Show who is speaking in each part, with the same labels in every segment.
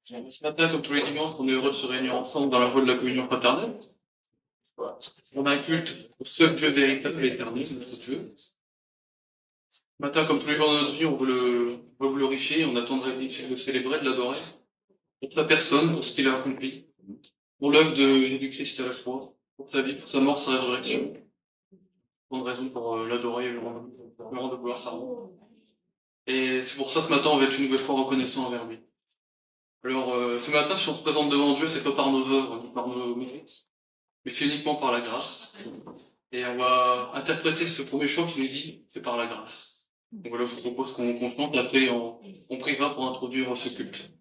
Speaker 1: Ce matin, comme tous les dimanches, on est heureux de se réunir ensemble dans la voie de la communion fraternelle. On a un culte au seul Dieu véritable et éternel, notre Dieu. Ce matin, comme tous les jours de notre vie, on veut le glorifier, on attendrait de le célébrer, de l'adorer, pour sa personne, pour ce qu'il a accompli, pour l'œuvre de Jésus-Christ à la croix, pour sa vie, pour sa mort, sa résurrection. Bonne raison pour l'adorer et le rendre gloire, pardon. Et c'est pour ça, ce matin, on va être une nouvelle fois reconnaissant envers lui. Alors, ce matin, si on se présente devant Dieu, c'est pas par nos œuvres, ni par nos mérites, mais c'est uniquement par la grâce. Et on va interpréter ce premier chant qui nous dit, c'est par la grâce. Donc voilà, je vous propose qu'on chante, après on priera pour introduire ce culte.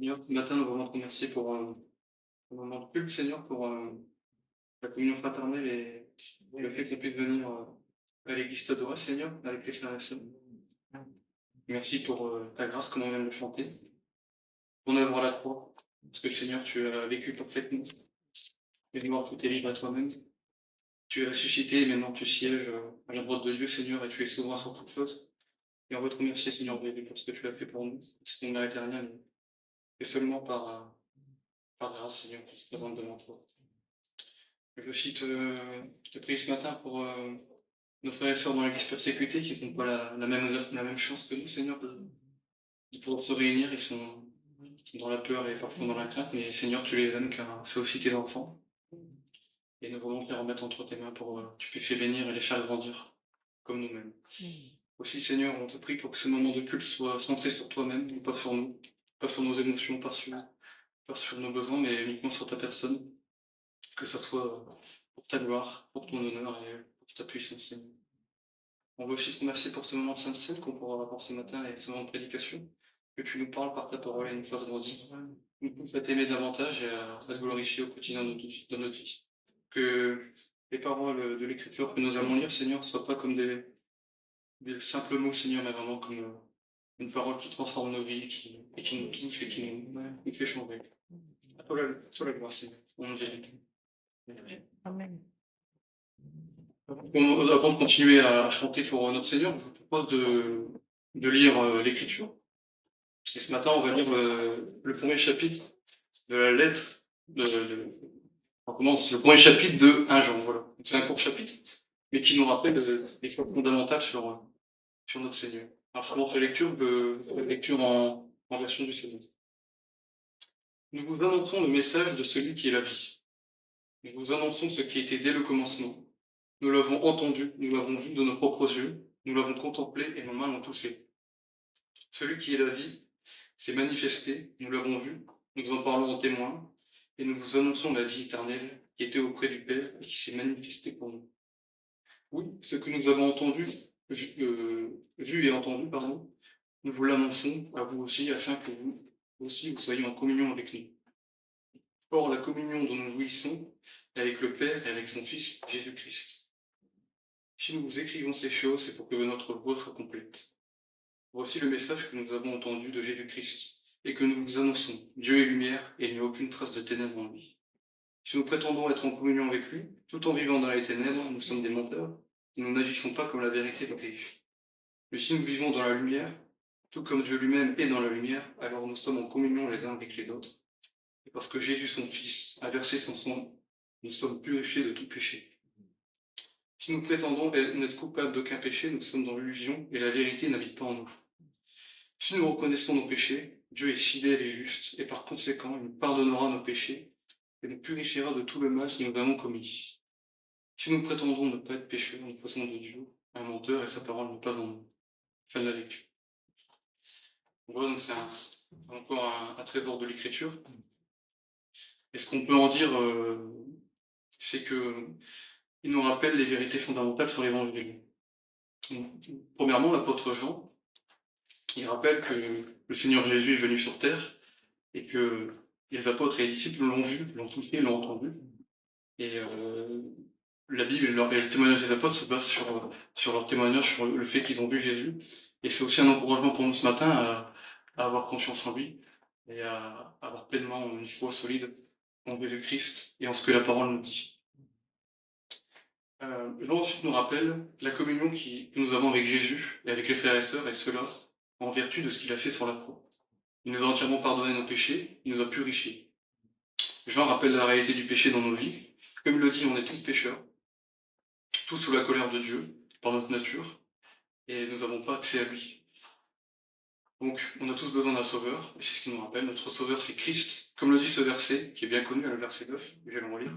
Speaker 1: Seigneur, ce matin, nous voulons te remercier pour le moment de culte, Seigneur, pour la communion fraternelle et le fait qu'on puisse venir à l'église t'adorer, Seigneur, avec les frères et sœurs. Merci pour ta grâce, comme on vient de le chanter, ton œuvre à la croix, parce que Seigneur, tu as vécu parfaitement, et mort tout est libre à toi-même. Tu as ressuscité, et maintenant tu sièges à la droite de Dieu, Seigneur, et tu es souverain sur toutes choses. Et on veut te remercier, Seigneur, pour ce que tu as fait pour nous, c'est ton mérite rien, et seulement par grâce, Seigneur, tu te présentes devant toi. Je veux aussi te prier ce matin pour nos frères et sœurs dans l'église persécutée qui n'ont pas la même chance que nous, Seigneur, de pouvoir se réunir. Ils sont dans la peur et parfois dans la crainte, mais Seigneur, tu les aimes car c'est aussi tes enfants. Et nous voulons te les remettre entre tes mains pour que tu puisses les bénir et les faire grandir comme nous-mêmes. Aussi, Seigneur, on te prie pour que ce moment de culte soit centré sur toi-même, et pas sur nous, pas sur nos émotions, pas sur nos besoins, mais uniquement sur ta personne. Que ça soit pour ta gloire, pour ton honneur et pour ta puissance, Seigneur. On veut aussi te remercier pour ce moment de sainte qu'on pourra avoir ce matin et ce moment de prédication, que tu nous parles par ta parole et nous fasses grandir. Nous pouvons t'aimer davantage et à te glorifier au quotidien de notre vie. Que les paroles de l'Écriture que nous allons lire, Seigneur, ne soient pas comme des simples mots, Seigneur, mais vraiment comme une parole qui transforme nos vies et qui nous touche et qui nous fait changer. À toi la gloire, Seigneur. Au nom de Jésus.
Speaker 2: Amen.
Speaker 1: Avant de continuer à chanter pour notre Seigneur, je vous propose de lire l'Écriture. Et ce matin, on va lire le premier chapitre de la lettre on commence le premier chapitre de 1 Jean. Voilà. C'est un court chapitre, mais qui nous rappelle des choses fondamentales sur notre Seigneur. Alors, je montre la lecture, la lecture en version du Seigneur. Nous vous annonçons le message de celui qui est la vie. Nous vous annonçons ce qui était dès le commencement. Nous l'avons entendu, nous l'avons vu de nos propres yeux, nous l'avons contemplé et nos mains l'ont touché. Celui qui est la vie s'est manifesté, nous l'avons vu, nous en parlons en témoin, et nous vous annonçons la vie éternelle qui était auprès du Père et qui s'est manifestée pour nous. Oui, ce que nous avons entendu, vu et entendu, pardon, nous vous l'annonçons à vous aussi, afin que vous aussi vous soyez en communion avec nous. Or, la communion dont nous jouissons est avec le Père et avec son Fils, Jésus-Christ. Si nous vous écrivons ces choses, c'est pour que notre foi soit complète. Voici le message que nous avons entendu de Jésus-Christ, et que nous vous annonçons. Dieu est lumière, et il n'y a aucune trace de ténèbres en lui. Si nous prétendons être en communion avec lui, tout en vivant dans les ténèbres, nous sommes des menteurs, et nous n'agissons pas comme la vérité le dit. Mais si nous vivons dans la lumière, tout comme Dieu lui-même est dans la lumière, alors nous sommes en communion les uns avec les autres. Et parce que Jésus, son Fils, a versé son sang, nous sommes purifiés de tout péché. Si nous prétendons n'être coupables d'aucun péché, nous sommes dans l'illusion, et la vérité n'habite pas en nous. Si nous reconnaissons nos péchés, Dieu est fidèle et juste, et par conséquent, il nous pardonnera nos péchés, et nous purifiera de tout le mal que nous avons commis. Si nous prétendons ne pas être pécheurs, nous faisons de Dieu un menteur, et sa parole n'est pas en nous. Fin de la lecture. Voilà, donc c'est encore un trésor de l'écriture. Et ce qu'on peut en dire, c'est que il nous rappelle les vérités fondamentales sur l'évangile. Premièrement, l'apôtre Jean, il rappelle que le Seigneur Jésus est venu sur terre et que les apôtres et les disciples l'ont vu, l'ont touché, l'ont entendu. Et la Bible et le témoignage des apôtres se basent sur leur témoignage, sur le fait qu'ils ont vu Jésus. Et c'est aussi un encouragement pour nous ce matin à avoir confiance en lui et à avoir pleinement une foi solide en Jésus-Christ et en ce que la parole nous dit. Jean ensuite nous rappelle la communion que nous avons avec Jésus et avec les frères et sœurs, et cela en vertu de ce qu'il a fait sur la croix. Il nous a entièrement pardonné nos péchés, il nous a purifiés. Jean rappelle la réalité du péché dans nos vies. Comme il le dit, on est tous pécheurs, tous sous la colère de Dieu, par notre nature, et nous n'avons pas accès à lui. Donc, on a tous besoin d'un sauveur, et c'est ce qu'il nous rappelle. Notre sauveur, c'est Christ, comme le dit ce verset, qui est bien connu, le verset 9, je vais le relire.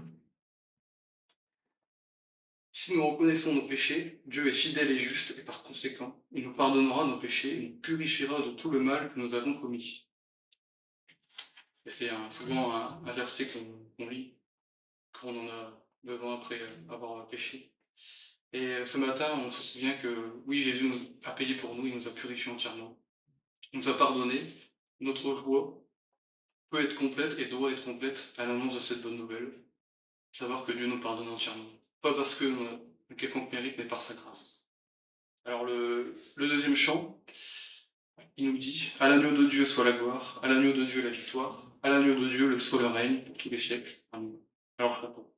Speaker 1: Si nous reconnaissons nos péchés, Dieu est fidèle et juste, et par conséquent, il nous pardonnera nos péchés, et nous purifiera de tout le mal que nous avons commis. Et c'est souvent un verset qu'on lit quand on en a besoin après avoir péché. Et ce matin, on se souvient que oui, Jésus a payé pour nous, il nous a purifiés entièrement. Il nous a pardonné. Notre joie peut être complète et doit être complète à l'annonce de cette bonne nouvelle. Savoir que Dieu nous pardonne entièrement. Pas parce que quelconque mérite, mais par sa grâce. Alors le deuxième chant, il nous dit « À l'agneau de Dieu soit la gloire, à l'agneau de Dieu la victoire, à l'agneau de Dieu soit le règne pour tous les siècles. Amen. » Alors chantons.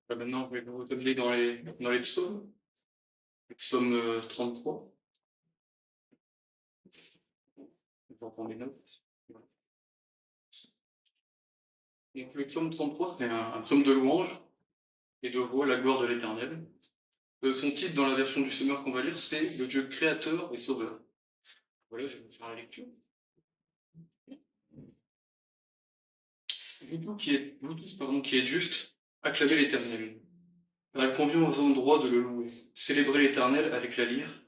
Speaker 1: Maintenant, je vais vous atteler dans les psaumes. Le psaume 33. Vous prendre des notes. Donc, le psaume 33, c'est un psaume de louange et de voix la gloire de l'Éternel. Son titre dans la version du Semeur qu'on va lire, c'est Le Dieu créateur et sauveur. Voilà, je vais vous faire la lecture. Vous tous, pardon, qui êtes juste, acclamez l'Éternel. Car il convient aux hommes droits de le louer. Célébrez l'Éternel avec la lyre,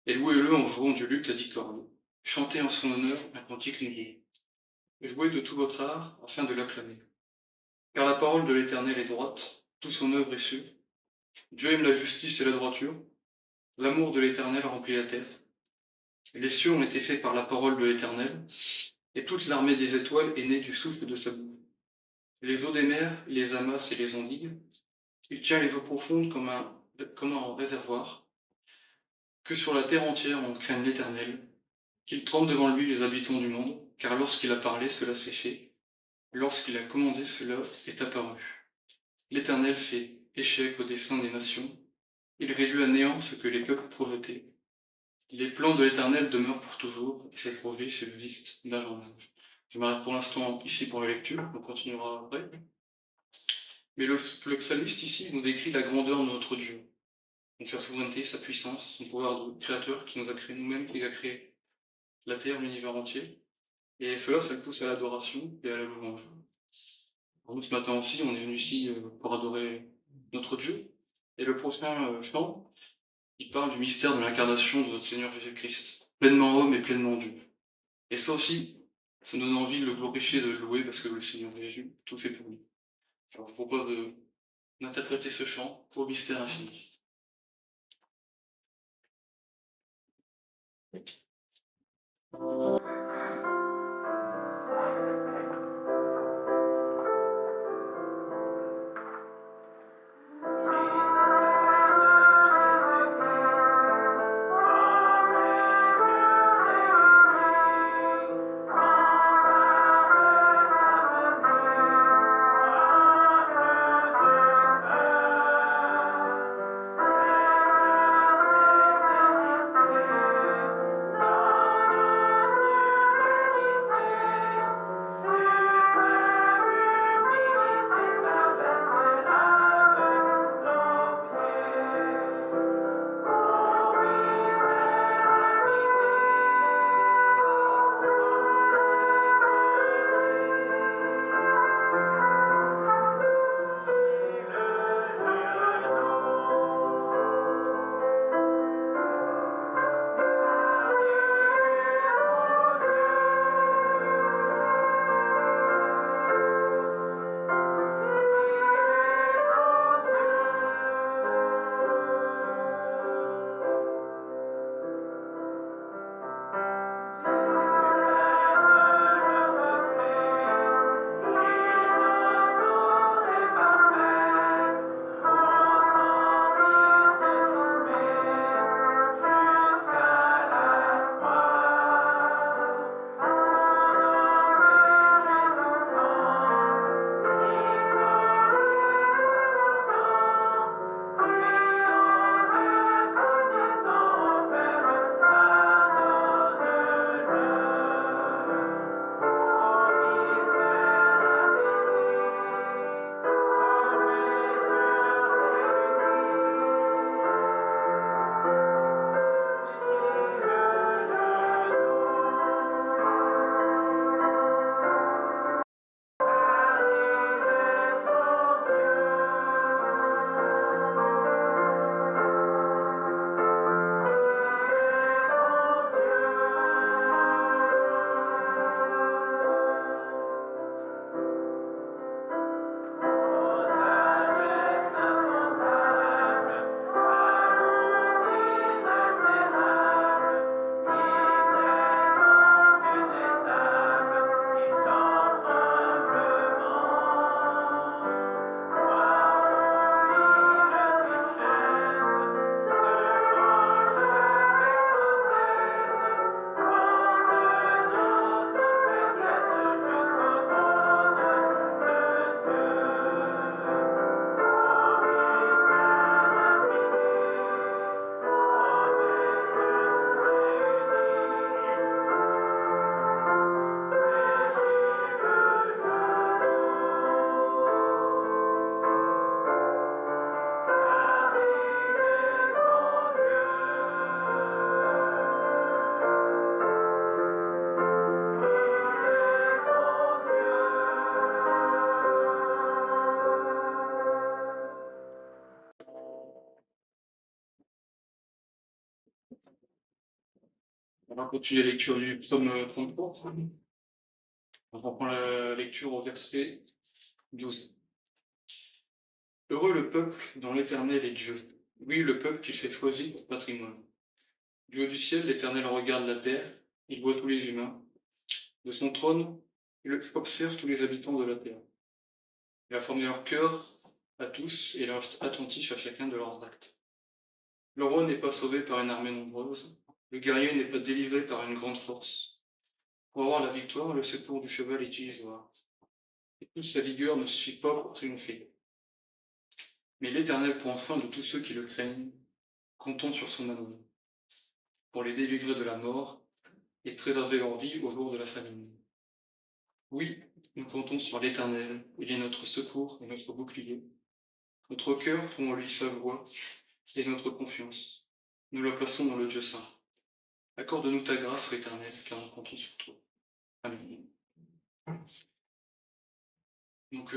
Speaker 1: et louez-le en jouant du luth à 10 cordes. Chantez en son honneur un cantique nouveau. Jouez de tout votre art afin de l'acclamer. Car la parole de l'Éternel est droite, tout son œuvre est sûre. Dieu aime la justice et la droiture. L'amour de l'Éternel remplit la terre. Les cieux ont été faits par la parole de l'Éternel, et toute l'armée des étoiles est née du souffle de sa bouche. Les eaux des mers, il les amasse et les endigue. Il tient les eaux profondes comme un réservoir. Que sur la terre entière on craigne l'Éternel, qu'il tremble devant lui les habitants du monde, car lorsqu'il a parlé, cela s'est fait. Lorsqu'il a commandé, cela est apparu. L'Éternel fait échec au dessein des nations. Il réduit à néant ce que les peuples projetaient. Les plans de l'Éternel demeurent pour toujours, et ses projets subsistent d'âge en âge. Je m'arrête pour l'instant ici pour la lecture, on continuera après. Mais le psalmiste ici nous décrit la grandeur de notre Dieu. Donc sa souveraineté, sa puissance, son pouvoir de créateur qui nous a créé nous-mêmes, qui a créé la terre, l'univers entier. Et cela, ça le pousse à l'adoration et à la louange. Alors nous, ce matin aussi, on est venu ici pour adorer notre Dieu. Et le prochain chant, il parle du mystère de l'incarnation de notre Seigneur Jésus-Christ, pleinement homme et pleinement Dieu. Et ça aussi, ça nous donne envie de le glorifier, de le louer, parce que le Seigneur Jésus, tout fait pour lui. Alors, je vous propose d'interpréter ce chant au mystère infini. On va continuer la lecture du psaume 33. On reprend la lecture au verset 12. Heureux le peuple dont l'Éternel est Dieu. Oui, le peuple qu'il s'est choisi pour patrimoine. Du haut du ciel, l'Éternel regarde la terre, il voit tous les humains. De son trône, il observe tous les habitants de la terre. Il a formé leur cœur à tous et il reste attentif à chacun de leurs actes. Le roi n'est pas sauvé par une armée nombreuse, le guerrier n'est pas délivré par une grande force. Pour avoir la victoire, le secours du cheval est illusoire. Et toute sa vigueur ne suffit pas pour triompher. Mais l'Éternel prend soin de tous ceux qui le craignent, comptant sur son amour, pour les délivrer de la mort et préserver leur vie au jour de la famine. Oui, nous comptons sur l'Éternel, il est notre secours et notre bouclier. Notre cœur trouve en lui sa voix et notre confiance. Nous la plaçons dans le Dieu saint. Accorde-nous ta grâce, l'Éternel, car nous comptons sur toi. Amen. Donc,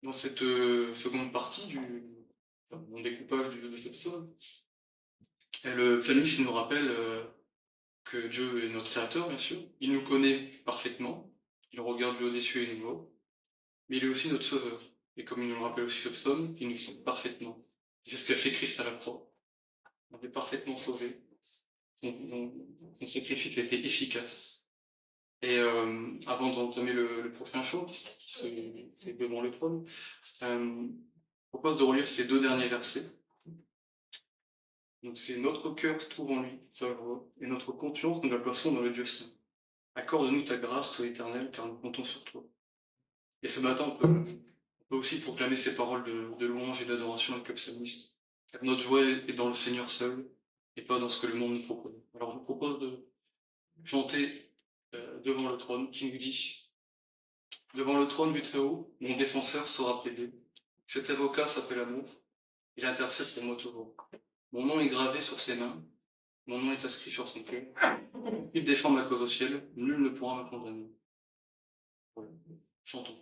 Speaker 1: dans cette seconde partie mon découpage de cette psaume, le psalmiste nous rappelle que Dieu est notre créateur, bien sûr. Il nous connaît parfaitement. Il regarde le haut des cieux et nous voit. Mais il est aussi notre sauveur. Et comme il nous le rappelle aussi ce psaume, il nous sauve parfaitement. C'est ce qu'a fait Christ à la croix. On est parfaitement sauvés. Son sacrifice a été efficace. Et avant d'entamer le prochain chant qui se fait devant le trône, je propose de relire ces deux derniers versets. Donc c'est notre cœur se trouve en lui, sa voix, et notre confiance nous la plaçons dans le Dieu saint. Accorde-nous ta grâce, ô Éternel, car nous comptons sur toi. Et ce matin, on peut aussi proclamer ces paroles de louange et d'adoration avec le psalmiste. Car notre joie est dans le Seigneur seul, et pas dans ce que le monde nous propose. Alors je vous propose de chanter devant le trône, qui nous dit: devant le trône du Très-Haut, mon défenseur sera plaidé. Cet avocat s'appelle Amour, il intercède pour moi toujours. Mon nom est gravé sur ses mains, mon nom est inscrit sur son cœur. Il défend ma cause au ciel, nul ne pourra me condamner. Voilà. Chantons.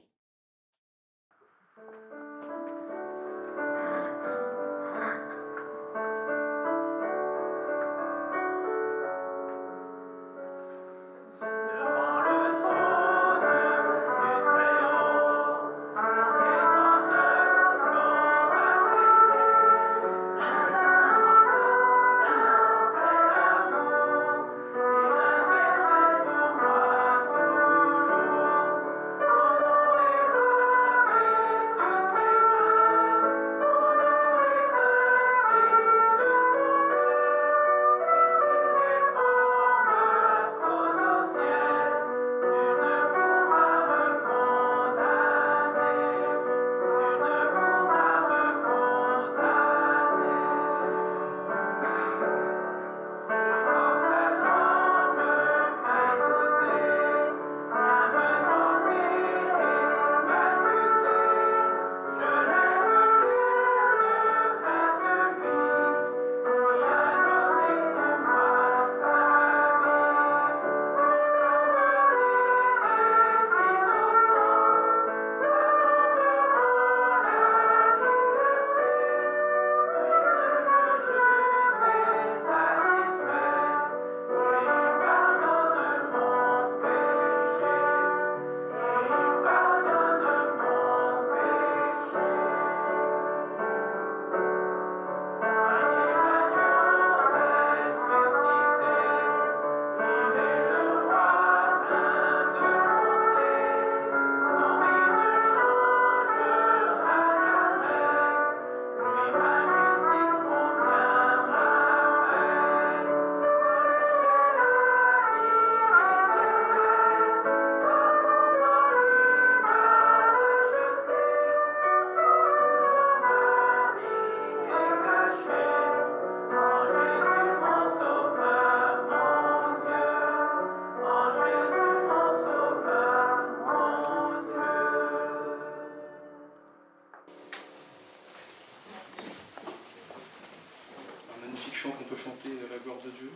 Speaker 1: Chant qu'on peut chanter la gloire de Dieu.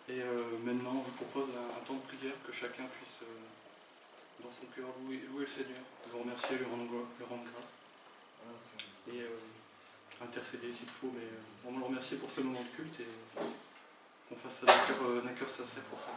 Speaker 1: Et maintenant, je vous propose un temps de prière que chacun puisse, dans son cœur, louer le Seigneur, vous remercier, lui rendre grâce. Et intercéder s'il faut, mais vraiment le remercier pour ce moment de culte et qu'on fasse ça d'un cœur sincère pour ça.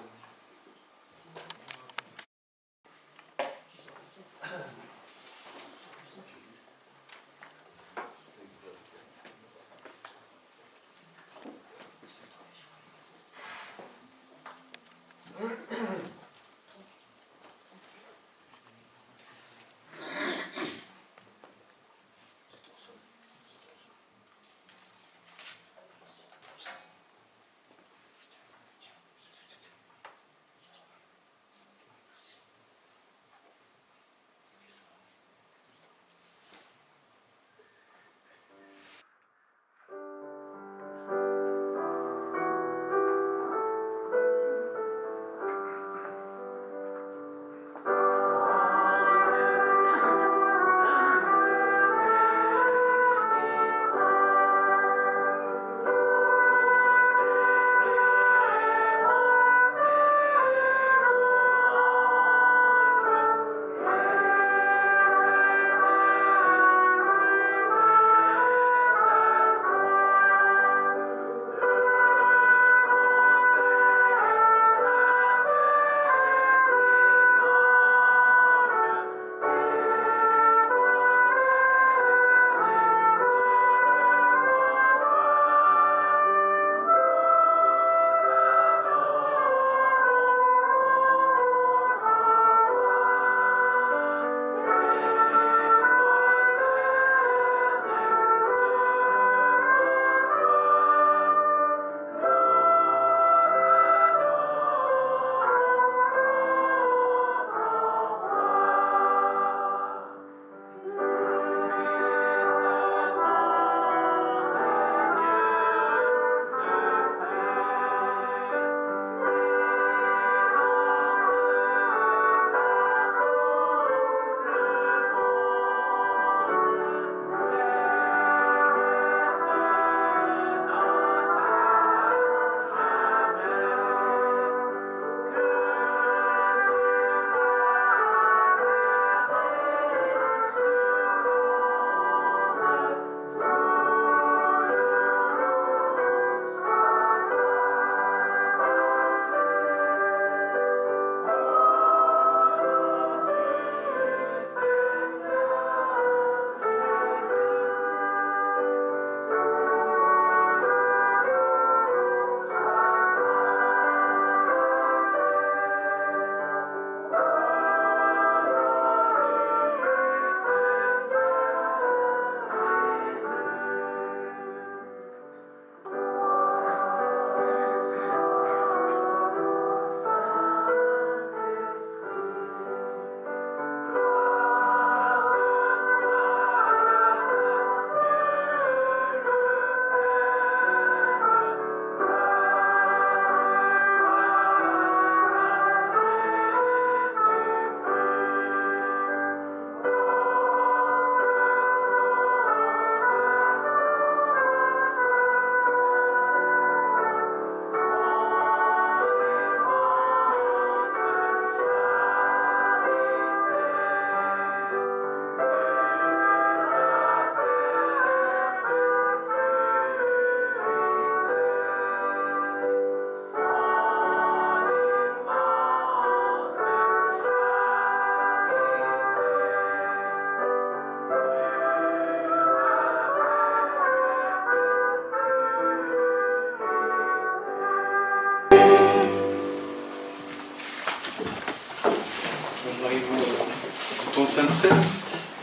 Speaker 1: On arrive au temps de Sainte Seine.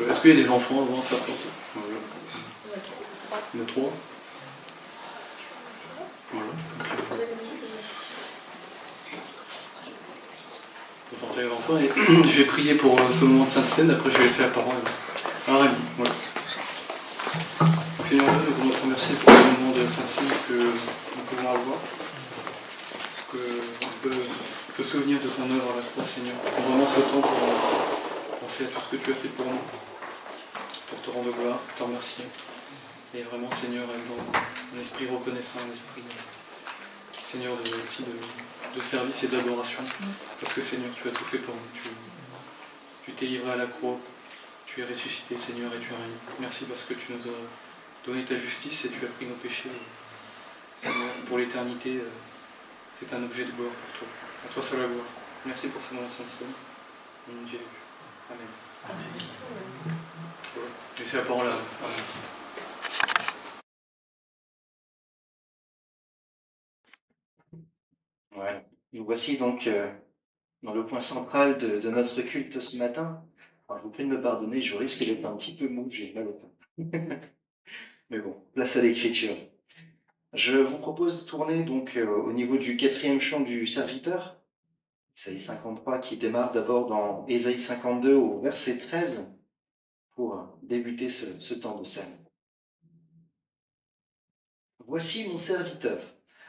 Speaker 1: Est-ce qu'il y a des enfants avant ça? Il y en a 3. Voilà. On va sortir les enfants et je vais prier pour ce moment de Sainte Seine, après je vais laisser la parole à Rémi. Voilà. Seigneur Dieu, nous voulons te remercier pour ce moment de Sainte Seine que nous pouvons avoir, qu'on peut souvenir de ton œuvre à la croix, Seigneur. Prends vraiment ce temps pour penser à tout ce que tu as fait pour nous, pour te rendre gloire, te remercier. Et vraiment, Seigneur, être dans un esprit reconnaissant, un esprit, Seigneur, aussi de service et d'adoration. Parce que, Seigneur, tu as tout fait pour nous. Tu t'es livré à la croix, tu es ressuscité, Seigneur, et tu es régné. Merci parce que tu nous as donné ta justice et tu as pris nos péchés, Seigneur, pour l'éternité. C'est un objet de gloire pour toi. À toi soit la gloire. Merci pour ce moment de sainteté. Au nom de Jésus. Amen. Voilà. Laissez la parole à Amen.
Speaker 3: Voilà. Nous voici donc dans le point central de notre culte ce matin. Alors, je vous prie de me pardonner, je risque d'être un petit peu mou, j'ai mal au temps. Mais bon, place à l'écriture. Je vous propose de tourner donc au niveau du 4e chant du serviteur, Ésaïe 53, qui démarre d'abord dans Ésaïe 52 au verset 13, pour débuter ce temps de scène. Voici mon serviteur,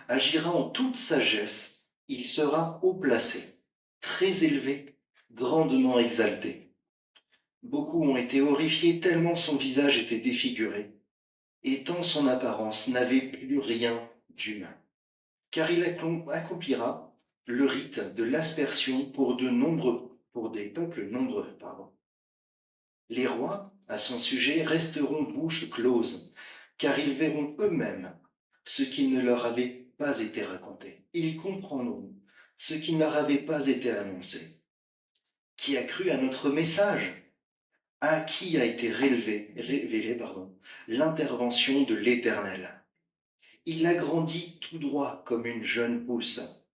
Speaker 3: agira en toute sagesse, il sera haut placé, très élevé, grandement exalté. Beaucoup ont été horrifiés tellement son visage était défiguré, et tant son apparence n'avait plus rien d'humain. Car il accomplira le rite de l'aspersion pour des peuples nombreux. Les rois, à son sujet, resteront bouche close, car ils verront eux-mêmes ce qui ne leur avait pas été raconté. Ils comprendront ce qui ne leur avait pas été annoncé. Qui a cru à notre message? À qui a été révélée l'intervention de l'Éternel? Il a grandi tout droit comme une jeune pousse,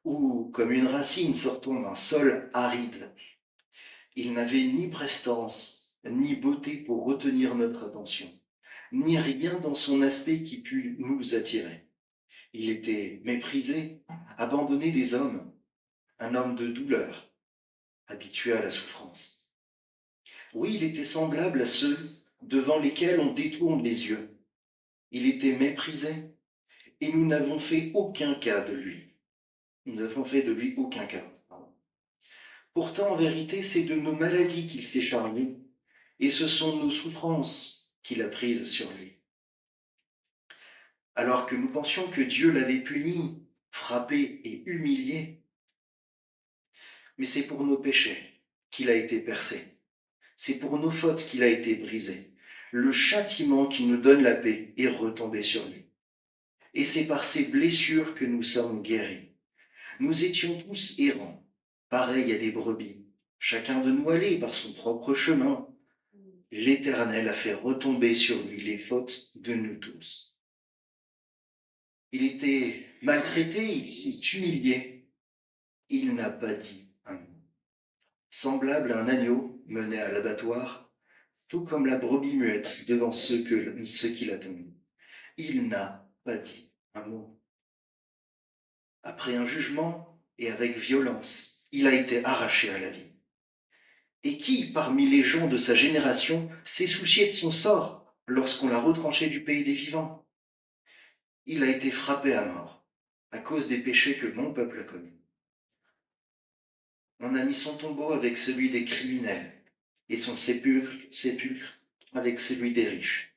Speaker 3: ou comme une racine sortant d'un sol aride. Il n'avait ni prestance, ni beauté pour retenir notre attention, ni rien dans son aspect qui pût nous attirer. Il était méprisé, abandonné des hommes, un homme de douleur, habitué à la souffrance. Oui, il était semblable à ceux devant lesquels on détourne les yeux. Il était méprisé, et nous n'avons fait aucun cas de lui. Nous n'avons fait de lui aucun cas. Pourtant, en vérité, c'est de nos maladies qu'il s'est chargé, et ce sont nos souffrances qu'il a prises sur lui. Alors que nous pensions que Dieu l'avait puni, frappé et humilié, mais c'est pour nos péchés qu'il a été percé. C'est pour nos fautes qu'il a été brisé. Le châtiment qui nous donne la paix est retombé sur lui. Et c'est par ses blessures que nous sommes guéris. Nous étions tous errants, pareils à des brebis. Chacun de nous allait par son propre chemin. L'Éternel a fait retomber sur lui les fautes de nous tous. Il était maltraité, il s'est humilié. Il n'a pas dit un mot. Semblable à un agneau mené à l'abattoir, tout comme la brebis muette devant ceux qui l'attendent. Il n'a pas dit un mot. Après un jugement et avec violence, il a été arraché à la vie. Et qui, parmi les gens de sa génération, s'est soucié de son sort lorsqu'on l'a retranché du pays des vivants? Il a été frappé à mort à cause des péchés que mon peuple a commis. On a mis son tombeau avec celui des criminels et son sépulcre avec celui des riches.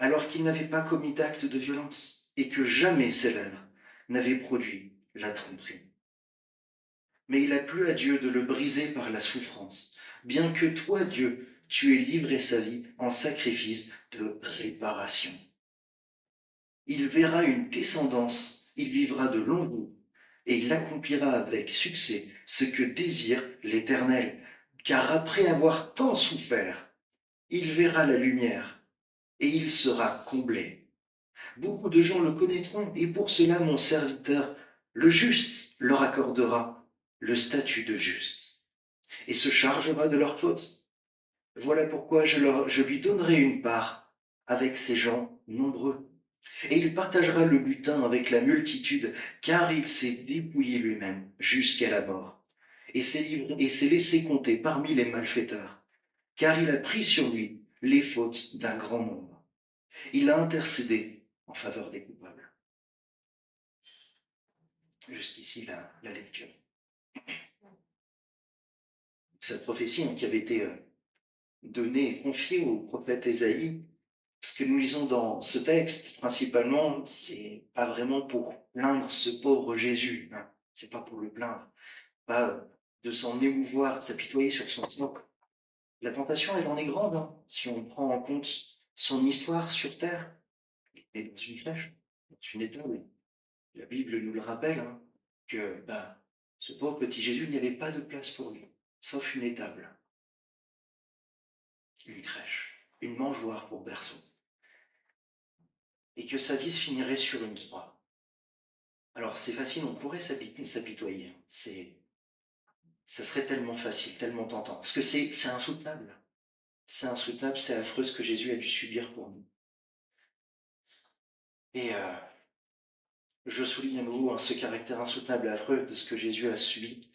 Speaker 3: Alors qu'il n'avait pas commis d'acte de violence et que jamais ses lèvres n'avaient produit la tromperie. Mais il a plu à Dieu de le briser par la souffrance, bien que toi, Dieu, tu aies livré sa vie en sacrifice de réparation. Il verra une descendance, il vivra de longs jours, et il accomplira avec succès ce que désire l'Éternel, car après avoir tant souffert, il verra la lumière, et il sera comblé. Beaucoup de gens le connaîtront, et pour cela mon serviteur, le juste, leur accordera le statut de juste, et se chargera de leurs fautes. Voilà pourquoi je lui donnerai une part avec ces gens nombreux. Et il partagera le butin avec la multitude, car il s'est dépouillé lui-même jusqu'à la mort, et s'est laissé compter parmi les malfaiteurs, car il a pris sur lui les fautes d'un grand nombre. Il a intercédé en faveur des coupables. Jusqu'ici, la lecture. Cette prophétie qui avait été donnée et confiée au prophète Ésaïe, ce que nous lisons dans ce texte, principalement, c'est pas vraiment pour plaindre ce pauvre Jésus. Hein. C'est pas pour le plaindre, pas de s'en émouvoir, de s'apitoyer sur son sort. La tentation, elle en est grande, hein, si on prend en compte son histoire sur terre. Il est dans une crèche, dans une étable. La Bible nous le rappelle, hein, que ce pauvre petit Jésus, il n'y avait pas de place pour lui, sauf une étable, une crèche, une mangeoire pour berceau, et que sa vie se finirait sur une croix. Alors c'est facile, on pourrait s'apitoyer, ça serait tellement facile, tellement tentant, parce que c'est insoutenable. C'est insoutenable, c'est affreux ce que Jésus a dû subir pour nous. Et je souligne à nouveau ce caractère insoutenable et affreux de ce que Jésus a subi.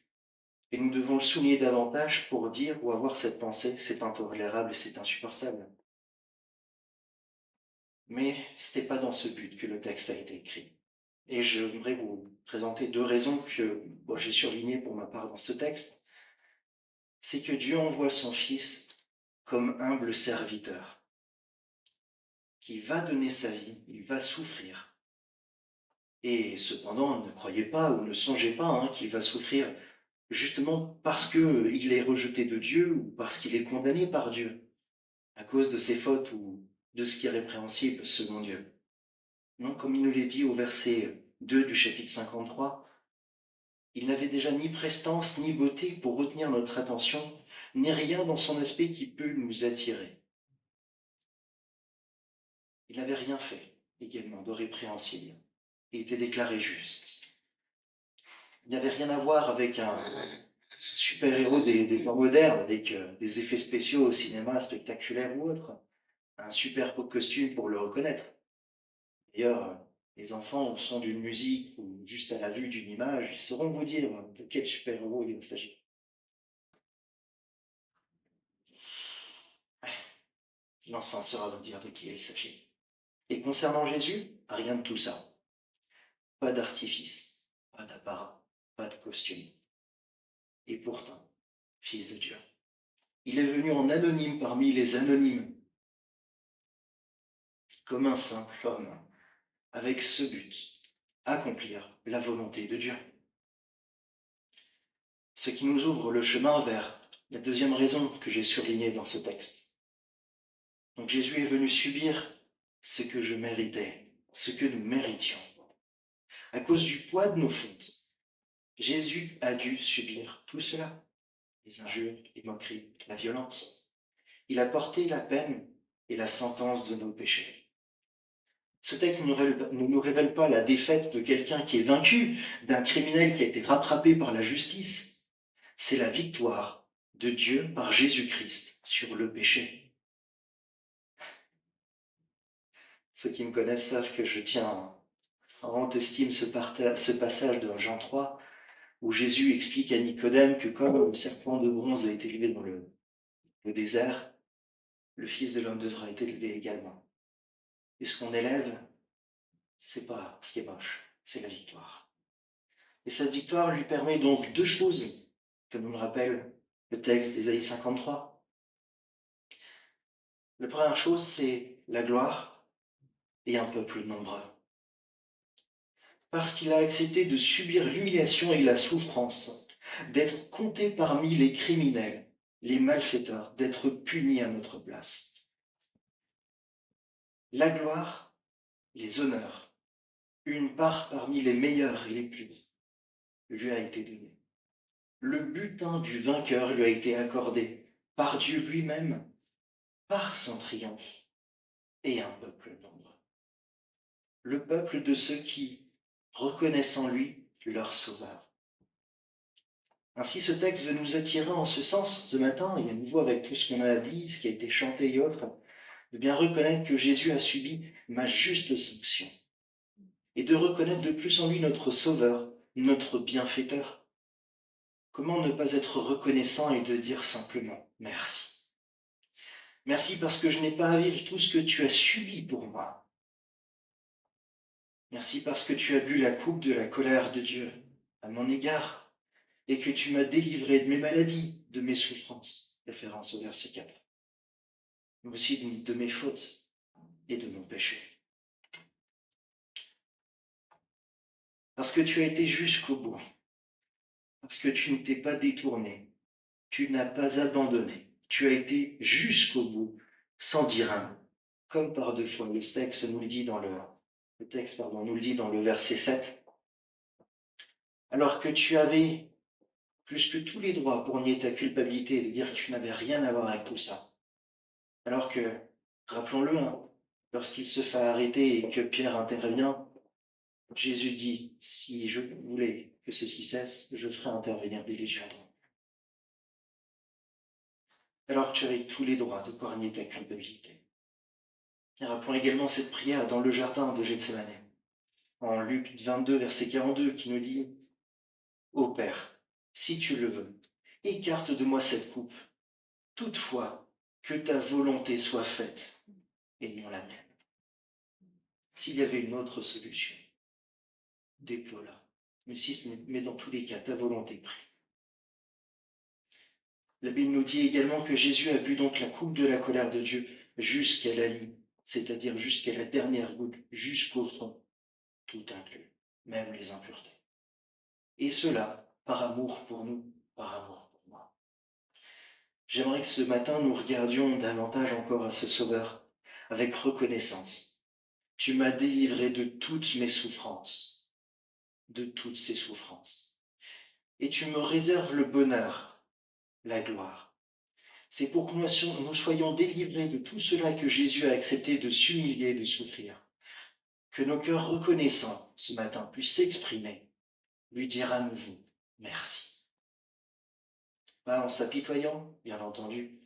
Speaker 3: Et nous devons le souligner davantage pour dire ou avoir cette pensée, c'est intolérable et c'est insupportable. Mais ce n'est pas dans ce but que le texte a été écrit. Et je voudrais vous présenter 2 raisons que j'ai surlignées pour ma part dans ce texte. C'est que Dieu envoie son Fils comme humble serviteur, qui va donner sa vie, il va souffrir. Et cependant, ne croyez pas ou ne songez pas qu'il va souffrir justement parce qu'il est rejeté de Dieu ou parce qu'il est condamné par Dieu, à cause de ses fautes ou de ce qui est répréhensible selon Dieu. Non, comme il nous l'est dit au verset 2 du chapitre 53, il n'avait déjà ni prestance ni beauté pour retenir notre attention, ni rien dans son aspect qui peut nous attirer. Il n'avait rien fait également de répréhensible. Il était déclaré juste. Il n'avait rien à voir avec un super-héros des temps modernes, avec des effets spéciaux au cinéma spectaculaires ou autres, un super beau costume pour le reconnaître. D'ailleurs, les enfants au son d'une musique ou juste à la vue d'une image, ils sauront vous dire de quel super-héros il s'agit. L'enfant saura vous dire de qui il s'agit. Et concernant Jésus, rien de tout ça. Pas d'artifice, pas d'apparat, pas de costume. Et pourtant, Fils de Dieu. Il est venu en anonyme parmi les anonymes, comme un simple homme, avec ce but, accomplir la volonté de Dieu. Ce qui nous ouvre le chemin vers la deuxième raison que j'ai surlignée dans ce texte. Donc Jésus est venu subir ce que je méritais, ce que nous méritions. À cause du poids de nos fautes, Jésus a dû subir tout cela. Les injures, les moqueries, la violence. Il a porté la peine et la sentence de nos péchés. Ce texte ne nous révèle pas la défaite de quelqu'un qui est vaincu, d'un criminel qui a été rattrapé par la justice. C'est la victoire de Dieu par Jésus-Christ sur le péché. Ceux qui me connaissent savent que je tiens en grande estime ce passage de Jean 3, où Jésus explique à Nicodème que comme le serpent de bronze a été élevé dans le désert, le Fils de l'homme devra être élevé également. Et ce qu'on élève, c'est pas ce qui est moche, c'est la victoire. Et cette victoire lui permet donc 2 choses, comme nous le rappelle le texte d'Ésaïe 53. La première chose, c'est la gloire et un peuple nombreux. Parce qu'il a accepté de subir l'humiliation et la souffrance, d'être compté parmi les criminels, les malfaiteurs, d'être puni à notre place. La gloire, les honneurs, une part parmi les meilleurs et les plus beaux, lui a été donnée. Le butin du vainqueur lui a été accordé par Dieu lui-même, par son triomphe, et un peuple nombreux. Le peuple de ceux qui reconnaissent en lui leur sauveur. Ainsi, ce texte veut nous attirer en ce sens ce matin, et à nouveau avec tout ce qu'on a dit, ce qui a été chanté et autres, de bien reconnaître que Jésus a subi ma juste sanction, et de reconnaître de plus en lui notre sauveur, notre bienfaiteur. Comment ne pas être reconnaissant et de dire simplement merci. Merci parce que je n'ai pas à vivre tout ce que tu as subi pour moi. Merci parce que tu as bu la coupe de la colère de Dieu à mon égard et que tu m'as délivré de mes maladies, de mes souffrances. Référence au verset 4. Mais aussi de mes fautes et de mon péché. Parce que tu as été jusqu'au bout. Parce que tu ne t'es pas détourné. Tu n'as pas abandonné. Tu as été jusqu'au bout, sans dire un mot. Comme par 2 fois, le texte nous le dit dans le verset 7. alors que tu avais plus que tous les droits pour nier ta culpabilité et de dire que tu n'avais rien à voir avec tout ça. Alors que, rappelons-le, hein, lorsqu'il se fait arrêter et que Pierre intervient, Jésus dit, si je voulais que ceci cesse, je ferai intervenir des légions d'anges. Alors que tu avais tous les droits de pouvoir nier ta culpabilité. Et rappelons également cette prière dans le jardin de Gethsémane, en Luc 22, verset 42, qui nous dit « Ô Père, si tu le veux, écarte de moi cette coupe. Toutefois, que ta volonté soit faite et non la mienne. » S'il y avait une autre solution, déploie-la. Mais dans tous les cas, ta volonté prie. La Bible nous dit également que Jésus a bu donc la coupe de la colère de Dieu jusqu'à la lie, c'est-à-dire jusqu'à la dernière goutte, jusqu'au fond, tout inclus, même les impuretés. Et cela par amour pour nous, par amour pour moi. J'aimerais que ce matin, nous regardions davantage encore à ce Sauveur, avec reconnaissance. Tu m'as délivré de toutes mes souffrances, de toutes ces souffrances. Et tu me réserves le bonheur, la gloire. C'est pour que nous soyons délivrés de tout cela que Jésus a accepté de s'humilier, de souffrir. Que nos cœurs reconnaissants ce matin puissent s'exprimer, lui dire à nouveau merci. Pas en s'apitoyant, bien entendu,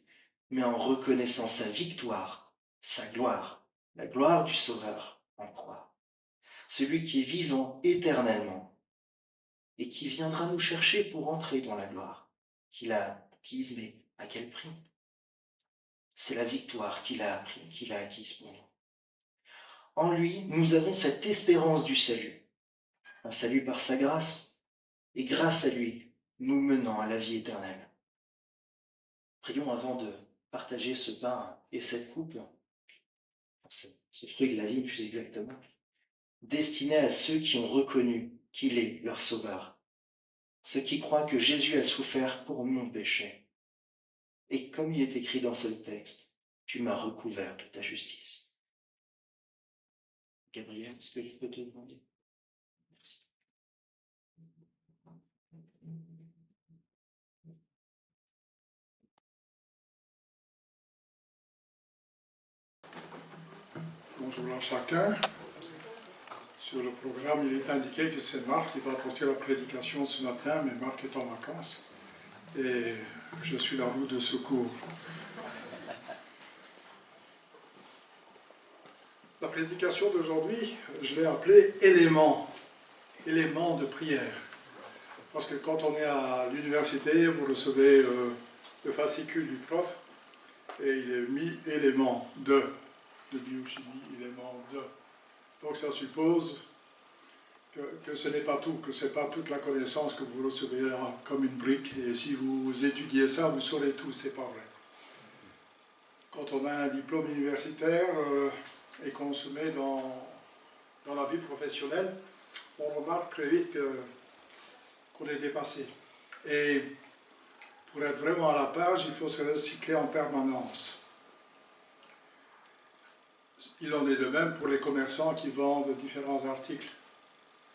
Speaker 3: mais en reconnaissant sa victoire, sa gloire, la gloire du Sauveur en croix. Celui qui est vivant éternellement et qui viendra nous chercher pour entrer dans la gloire qu'il a acquise, mais à quel prix? C'est la victoire qu'il a acquise pour nous. En lui, nous avons cette espérance du salut, un salut par sa grâce, et grâce à lui, nous menant à la vie éternelle. Prions avant de partager ce pain et cette coupe, ce fruit de la vie plus exactement, destiné à ceux qui ont reconnu qu'il est leur sauveur, ceux qui croient que Jésus a souffert pour mon péché. Et comme il est écrit dans ce texte, tu m'as recouvert de ta justice. Gabriel, est-ce que je peux te demander? Merci.
Speaker 4: Bonjour à chacun. Sur le programme, il est indiqué que c'est Marc qui va apporter la prédication ce matin, mais Marc est en vacances et je suis la roue de secours. La prédication d'aujourd'hui, je l'ai appelée élément de prière. Parce que quand on est à l'université, vous recevez le fascicule du prof et il est mis élément de biochimie, élément de. Donc ça suppose que ce n'est pas tout, que ce n'est pas toute la connaissance que vous recevez comme une brique, et si vous étudiez ça, vous saurez tout, c'est pas vrai. Quand on a un diplôme universitaire et qu'on se met dans la vie professionnelle, on remarque très vite qu'on est dépassé. Et pour être vraiment à la page, il faut se recycler en permanence. Il en est de même pour les commerçants qui vendent différents articles.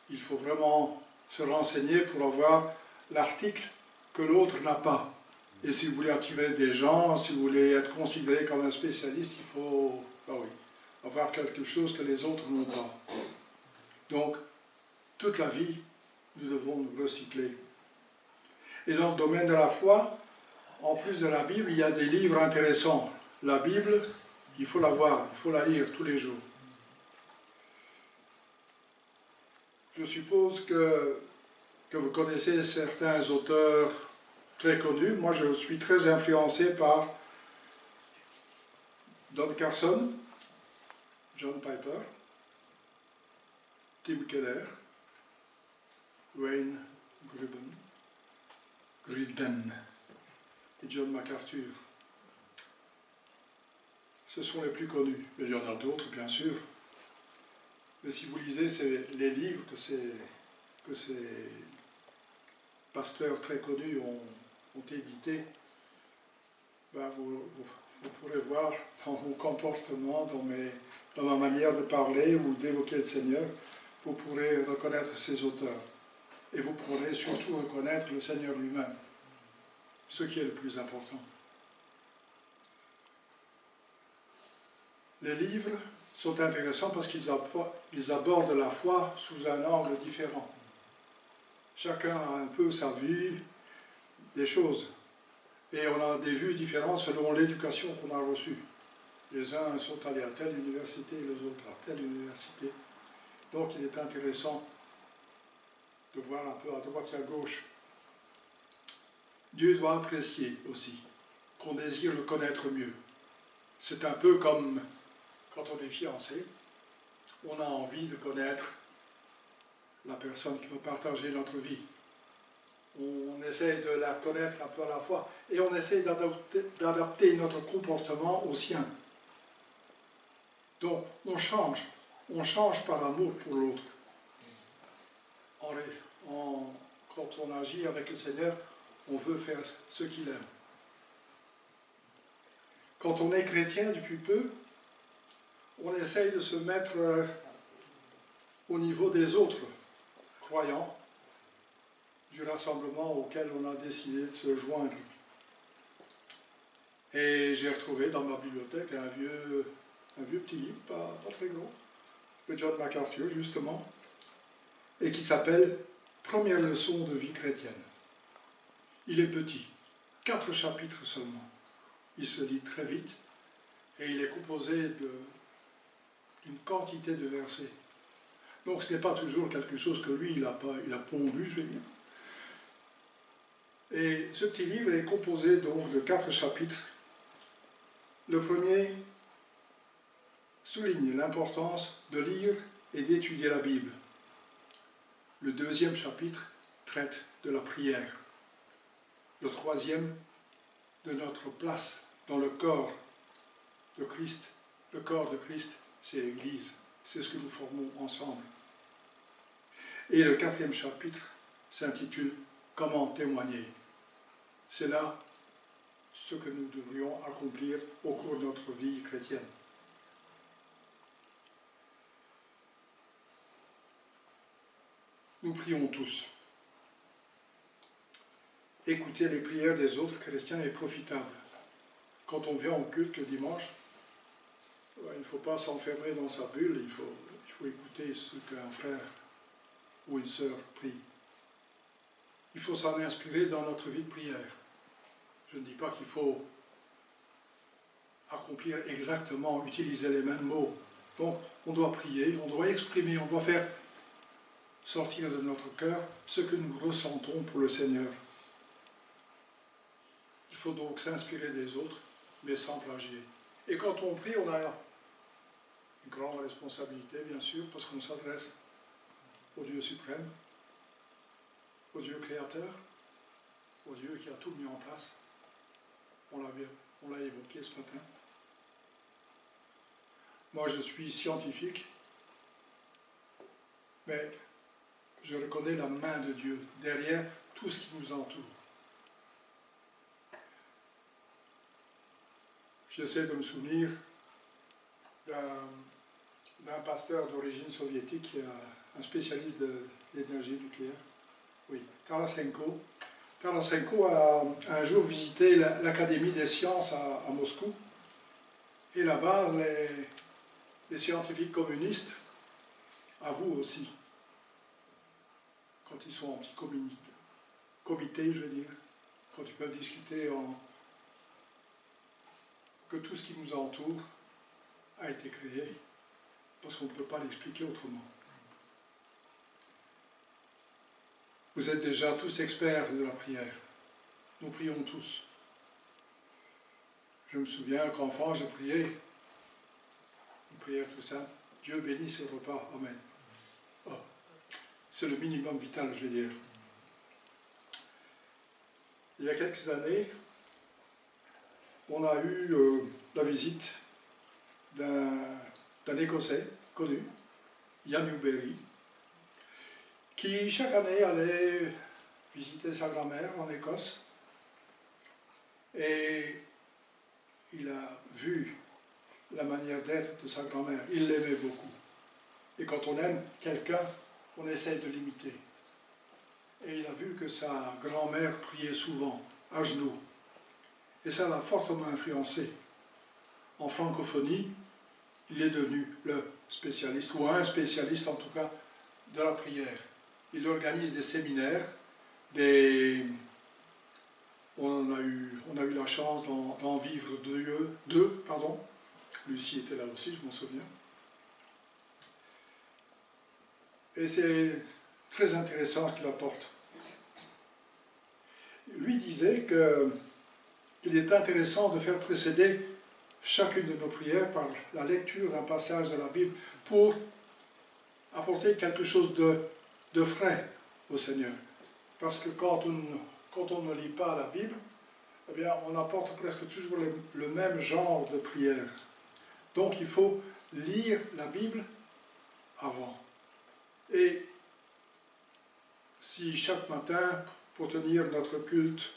Speaker 4: Il faut vraiment se renseigner pour avoir l'article que l'autre n'a pas. Et si vous voulez attirer des gens, si vous voulez être considéré comme un spécialiste, il faut avoir quelque chose que les autres n'ont pas. Donc, toute la vie, nous devons nous recycler. Et dans le domaine de la foi, en plus de la Bible, il y a des livres intéressants. La Bible, il faut la voir, il faut la lire tous les jours. Je suppose que vous connaissez certains auteurs très connus. Moi, je suis très influencé par Don Carson, John Piper, Tim Keller, Wayne Grudem et John MacArthur. Ce sont les plus connus, mais il y en a d'autres, bien sûr. Mais si vous lisez les livres que ces pasteurs très connus ont édités, ben vous pourrez voir dans mon comportement, dans ma manière de parler ou d'évoquer le Seigneur, vous pourrez reconnaître ces auteurs. et vous pourrez surtout reconnaître le Seigneur lui-même, ce qui est le plus important. Les livres sont intéressants parce qu'ils abordent la foi sous un angle différent. Chacun a un peu sa vue des choses. Et on a des vues différentes selon l'éducation qu'on a reçue. Les uns sont allés à telle université, les autres à telle université. Donc il est intéressant de voir un peu à droite et à gauche. Dieu doit apprécier aussi qu'on désire le connaître mieux. C'est un peu comme quand on est fiancé, on a envie de connaître la personne qui va partager notre vie. On essaie de la connaître un peu à la fois et on essaie d'adapter notre comportement au sien. Donc on change par amour pour l'autre. Quand on agit avec le Seigneur, on veut faire ce qu'il aime. Quand on est chrétien depuis peu, on essaye de se mettre au niveau des autres croyants du rassemblement auquel on a décidé de se joindre. Et j'ai retrouvé dans ma bibliothèque un vieux petit livre, pas très gros, de John MacArthur justement, et qui s'appelle « Première leçon de vie chrétienne ». Il est petit, 4 chapitres seulement. Il se lit très vite et il est composé d'une quantité de versets. Donc ce n'est pas toujours quelque chose que lui, il a pondu, je vais dire. Et ce petit livre est composé donc de 4 chapitres. Le premier souligne l'importance de lire et d'étudier la Bible. Le deuxième chapitre traite de la prière. Le troisième, de notre place dans le corps de Christ. Le corps de Christ, c'est l'Église. C'est ce que nous formons ensemble. Et le 4e chapitre s'intitule « Comment témoigner ». C'est là ce que nous devrions accomplir au cours de notre vie chrétienne. Nous prions tous. Écouter les prières des autres chrétiens est profitable. Quand on vient au culte le dimanche, il ne faut pas s'enfermer dans sa bulle, il faut écouter ce qu'un frère ou une sœur prie. Il faut s'en inspirer dans notre vie de prière. Je ne dis pas qu'il faut accomplir exactement, utiliser les mêmes mots. Donc, on doit prier, on doit exprimer, on doit faire sortir de notre cœur ce que nous ressentons pour le Seigneur. Il faut donc s'inspirer des autres, mais sans plagier. Et quand on prie, on a une grande responsabilité, bien sûr, parce qu'on s'adresse au Dieu suprême, au Dieu créateur, au Dieu qui a tout mis en place. On l'a évoqué ce matin. Moi, je suis scientifique, mais je reconnais la main de Dieu derrière tout ce qui nous entoure. J'essaie de me souvenir d'un pasteur d'origine soviétique, un spécialiste de l'énergie nucléaire, oui, Tarasenko. Tarasenko a un jour visité l'Académie des sciences à Moscou, et là-bas, les scientifiques communistes avouent aussi, quand ils sont en petit comité, je veux dire, quand ils peuvent discuter que tout ce qui nous entoure a été créé, parce qu'on ne peut pas l'expliquer autrement. Vous êtes déjà tous experts de la prière. Nous prions tous. Je me souviens qu'enfant, je priais une prière tout simple. Dieu bénisse ce repas. Amen. Oh, c'est le minimum vital, je vais dire. Il y a quelques années, on a eu la visite d'un Écossais connu, Ian Newberry, qui chaque année allait visiter sa grand-mère en Écosse, et il a vu la manière d'être de sa grand-mère. Il l'aimait beaucoup. Et quand on aime quelqu'un, on essaye de l'imiter. et il a vu que sa grand-mère priait souvent, à genoux. Et ça l'a fortement influencé. En francophonie, il est devenu le spécialiste, ou un spécialiste en tout cas, de la prière. Il organise des séminaires, on a eu la chance d'en vivre deux. Lucie était là aussi, je m'en souviens. Et c'est très intéressant ce qu'il apporte. Lui disait qu'il est intéressant de faire précéder chacune de nos prières par la lecture d'un passage de la Bible pour apporter quelque chose de frais au Seigneur. Parce que quand on ne lit pas la Bible, eh bien, on apporte presque toujours le même genre de prière. Donc il faut lire la Bible avant. Et si chaque matin, pour tenir notre culte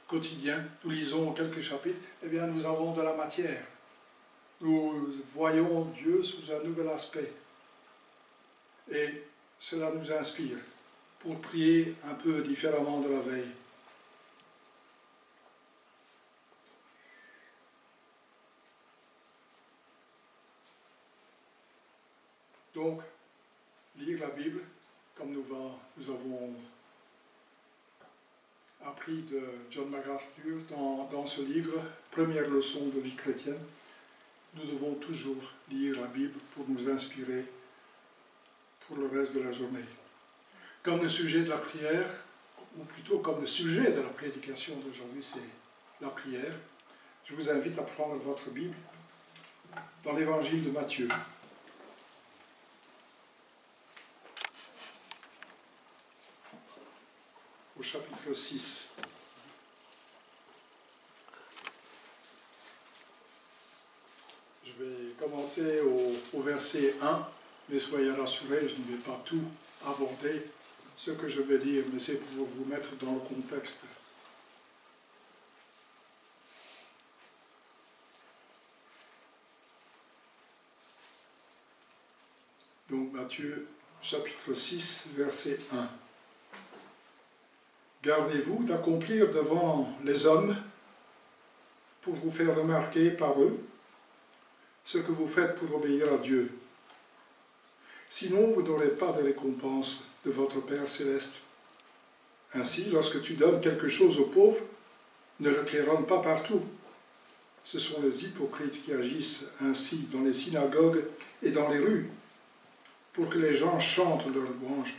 Speaker 4: quotidien, nous lisons quelques chapitres, eh bien nous avons de la matière. Nous voyons Dieu sous un nouvel aspect. Et cela nous inspire pour prier un peu différemment de la veille. Donc, lire la Bible, comme nous avons appris de John MacArthur dans ce livre, Première leçon de vie chrétienne, nous devons toujours lire la Bible pour nous inspirer pour le reste de la journée. Comme le sujet de la prière, ou plutôt comme le sujet de la prédication d'aujourd'hui, c'est la prière, je vous invite à prendre votre Bible dans l'évangile de Matthieu. Au chapitre 6. Je vais commencer au verset 1, mais soyez rassurés, je ne vais pas tout aborder ce que je vais dire, mais c'est pour vous mettre dans le contexte. Donc Matthieu, chapitre 6, verset 1. Gardez-vous d'accomplir devant les hommes, pour vous faire remarquer par eux, ce que vous faites pour obéir à Dieu. Sinon, vous n'aurez pas de récompense de votre Père céleste. Ainsi, lorsque tu donnes quelque chose aux pauvres, ne le claironne pas partout. Ce sont les hypocrites qui agissent ainsi dans les synagogues et dans les rues, pour que les gens chantent leurs louanges.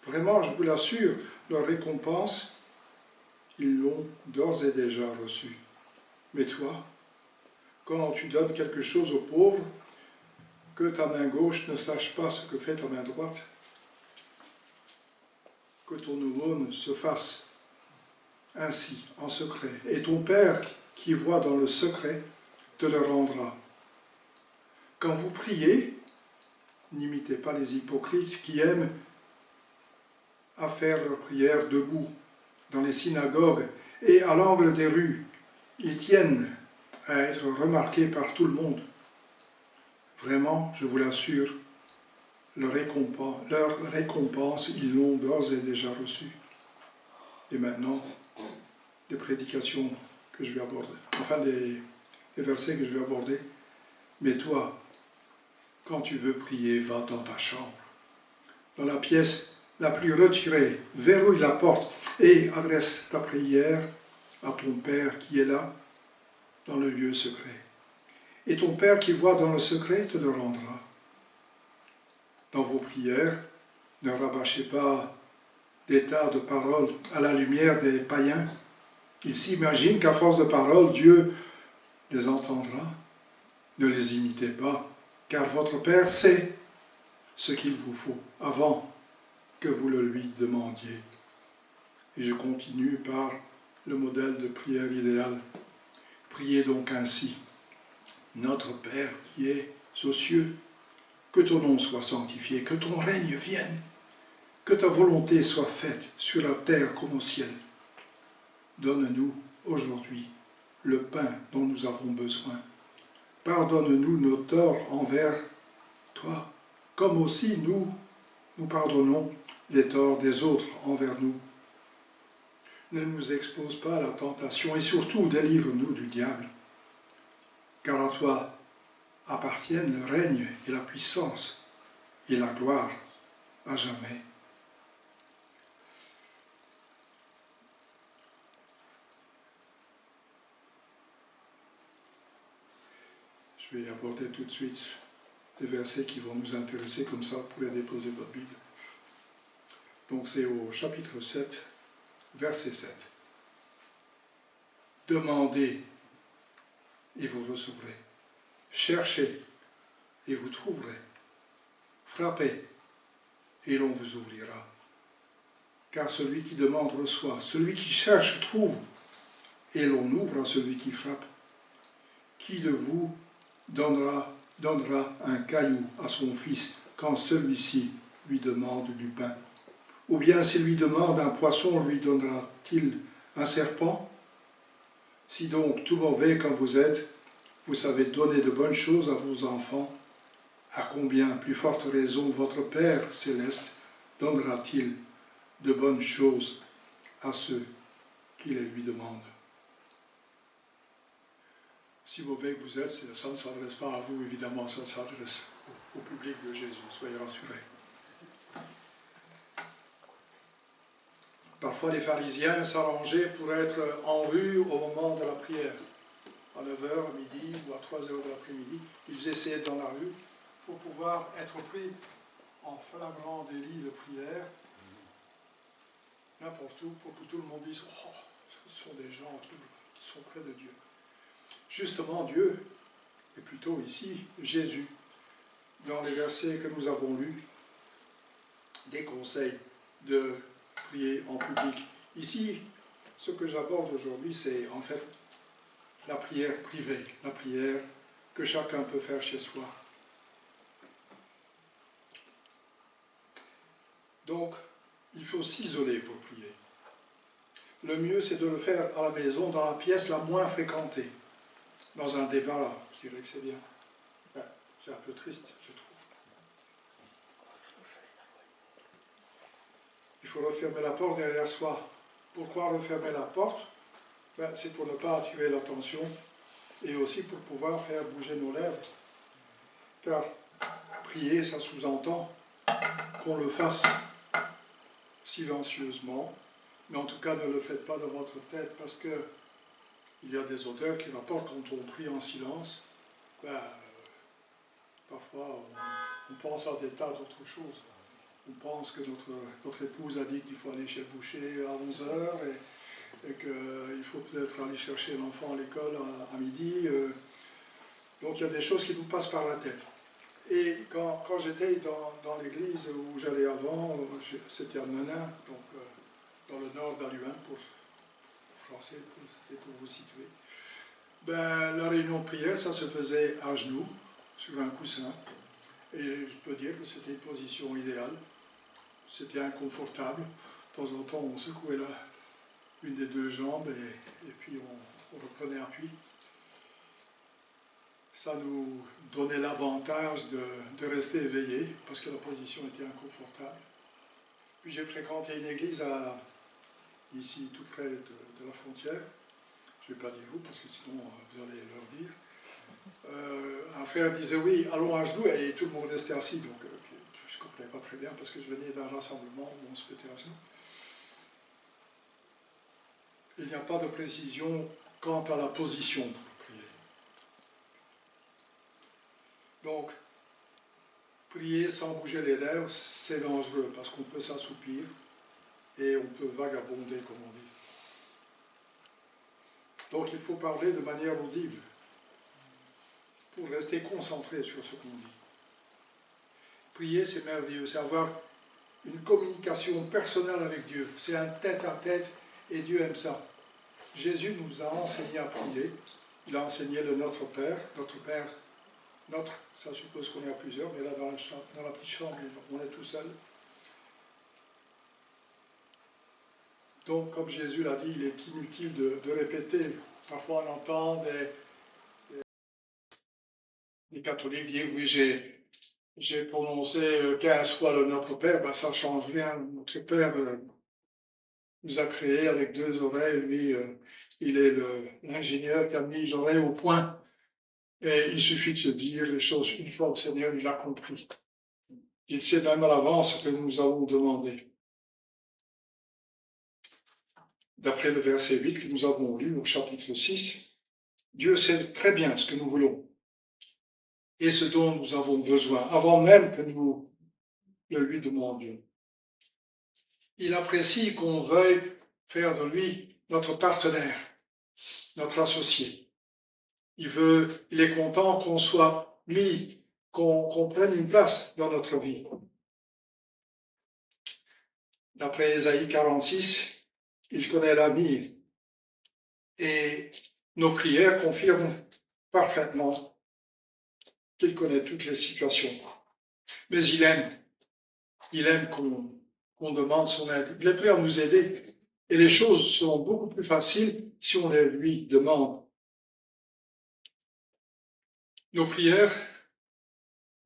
Speaker 4: Vraiment, je vous l'assure, leur récompense, ils l'ont d'ores et déjà reçue. Mais toi, quand tu donnes quelque chose aux pauvres, que ta main gauche ne sache pas ce que fait ta main droite, que ton aumône se fasse ainsi, en secret. Et ton Père, qui voit dans le secret, te le rendra. Quand vous priez, n'imitez pas les hypocrites qui aiment à faire leur prière debout, dans les synagogues et à l'angle des rues. Ils tiennent à être remarqués par tout le monde. Vraiment, je vous l'assure, leur récompense, ils l'ont d'ores et déjà reçue. Et maintenant, des prédications que je vais aborder, enfin des versets que je vais aborder. Mais toi, quand tu veux prier, va dans ta chambre, dans la pièce la plus retirée, verrouille la porte et adresse ta prière à ton Père qui est là, dans le lieu secret. Et ton Père qui voit dans le secret te le rendra. Dans vos prières, ne rabâchez pas des tas de paroles à la lumière des païens. Ils s'imaginent qu'à force de paroles, Dieu les entendra. Ne les imitez pas, car votre Père sait ce qu'il vous faut avant que vous le lui demandiez. Et je continue par le modèle de prière idéale. Priez donc ainsi. Notre Père qui es aux cieux, que ton nom soit sanctifié, que ton règne vienne, que ta volonté soit faite sur la terre comme au ciel. Donne-nous aujourd'hui le pain dont nous avons besoin. Pardonne-nous nos torts envers toi, comme aussi nous pardonnons les torts des autres envers nous. Ne nous expose pas à la tentation et surtout délivre-nous du diable. Car à toi appartiennent le règne et la puissance et la gloire à jamais. Je vais aborder tout de suite des versets qui vont nous intéresser, comme ça vous pouvez déposer votre Bible. Donc c'est au chapitre 7, verset 7. Demandez et vous recevrez. Cherchez et vous trouverez. Frappez et l'on vous ouvrira. Car celui qui demande reçoit, celui qui cherche trouve, et l'on ouvre à celui qui frappe. Qui de vous donnera un caillou à son fils quand celui-ci lui demande du pain? Ou bien s'il lui demande un poisson, lui donnera-t-il un serpent? Si donc, tout mauvais comme vous êtes, vous savez donner de bonnes choses à vos enfants, à combien plus forte raison votre Père céleste donnera-t-il de bonnes choses à ceux qui les lui demandent? Si mauvais que vous êtes, ça ne s'adresse pas à vous, évidemment, ça s'adresse au public de Jésus, soyez rassurés. Parfois, les pharisiens s'arrangeaient pour être en rue au moment de la prière. À 9h, à midi ou à 3h de l'après-midi, ils essayaient dans la rue pour pouvoir être pris en flagrant délit de prière, n'importe où, pour que tout le monde dise « Oh, ce sont des gens qui sont près de Dieu ». Justement, Dieu, et plutôt ici, Jésus, dans les versets que nous avons lus, déconseille de prier en public. Ici, ce que j'aborde aujourd'hui, c'est en fait la prière privée, la prière que chacun peut faire chez soi. Donc, il faut s'isoler pour prier. Le mieux, c'est de le faire à la maison, dans la pièce la moins fréquentée. Dans un débat, je dirais que c'est bien. Ben, c'est un peu triste, je trouve. Il faut refermer la porte derrière soi. Pourquoi refermer la porte? Ben, c'est pour ne pas attirer l'attention et aussi pour pouvoir faire bouger nos lèvres. Car prier, ça sous-entend qu'on le fasse silencieusement, mais en tout cas ne le faites pas dans votre tête parce que il y a des auteurs qui rapportent quand on prie en silence, parfois on pense à des tas d'autres choses. On pense que notre épouse a dit qu'il faut aller chez le boucher à 11h et qu'il faut peut-être aller chercher l'enfant à l'école à midi. Donc il y a des choses qui nous passent par la tête. Et quand j'étais dans l'église où j'allais avant, c'était à Menin, donc dans le nord d'Aluin, pour français, c'est pour vous situer. Ben, la réunion de prière, ça se faisait à genoux, sur un coussin. Et je peux dire que c'était une position idéale. C'était inconfortable. De temps en temps, on secouait une des deux jambes et puis on reprenait appui. Ça nous donnait l'avantage de rester éveillé parce que la position était inconfortable. Puis j'ai fréquenté une église ici, tout près de la frontière. Je ne vais pas dire où parce que sinon vous allez leur dire. Un frère disait oui, allons à genoux, et tout le monde restait assis, donc je ne comprenais pas très bien parce que je venais d'un rassemblement où on se mettait à genoux. Il n'y a pas de précision quant à la position pour prier. Donc, prier sans bouger les lèvres, c'est dangereux parce qu'on peut s'assoupir et on peut vagabonder, comme on dit. Donc il faut parler de manière audible pour rester concentré sur ce qu'on dit. Prier, c'est merveilleux, c'est avoir une communication personnelle avec Dieu. C'est un tête-à-tête et Dieu aime ça. Jésus nous a enseigné à prier. Il a enseigné le Notre Père. Notre Père, ça suppose qu'on est à plusieurs, mais là dans la petite chambre, on est tout seul. Donc, comme Jésus l'a dit, il est inutile de répéter. Parfois, on entend des catholiques dire « Oui, j'ai j'ai prononcé 15 fois le Notre Père, ben, ça ne change rien. Notre Père nous a créés avec 2 oreilles. Lui, il est l'ingénieur qui a mis l'oreille au point. Et il suffit de se dire les choses une fois, le Seigneur, il a compris. Il sait même à l'avance ce que nous allons demander. D'après le verset 8 que nous avons lu au chapitre 6, Dieu sait très bien ce que nous voulons et ce dont nous avons besoin, avant même que nous le lui demandions. Il apprécie qu'on veuille faire de lui notre partenaire, notre associé. Il est content qu'on soit mis, qu'on prenne une place dans notre vie. D'après Ésaïe 46, il connaît l'avenir et nos prières confirment parfaitement qu'il connaît toutes les situations. Mais il aime qu'on demande son aide. Il est prêt à nous aider. Et les choses seront beaucoup plus faciles si on les lui demande. Nos prières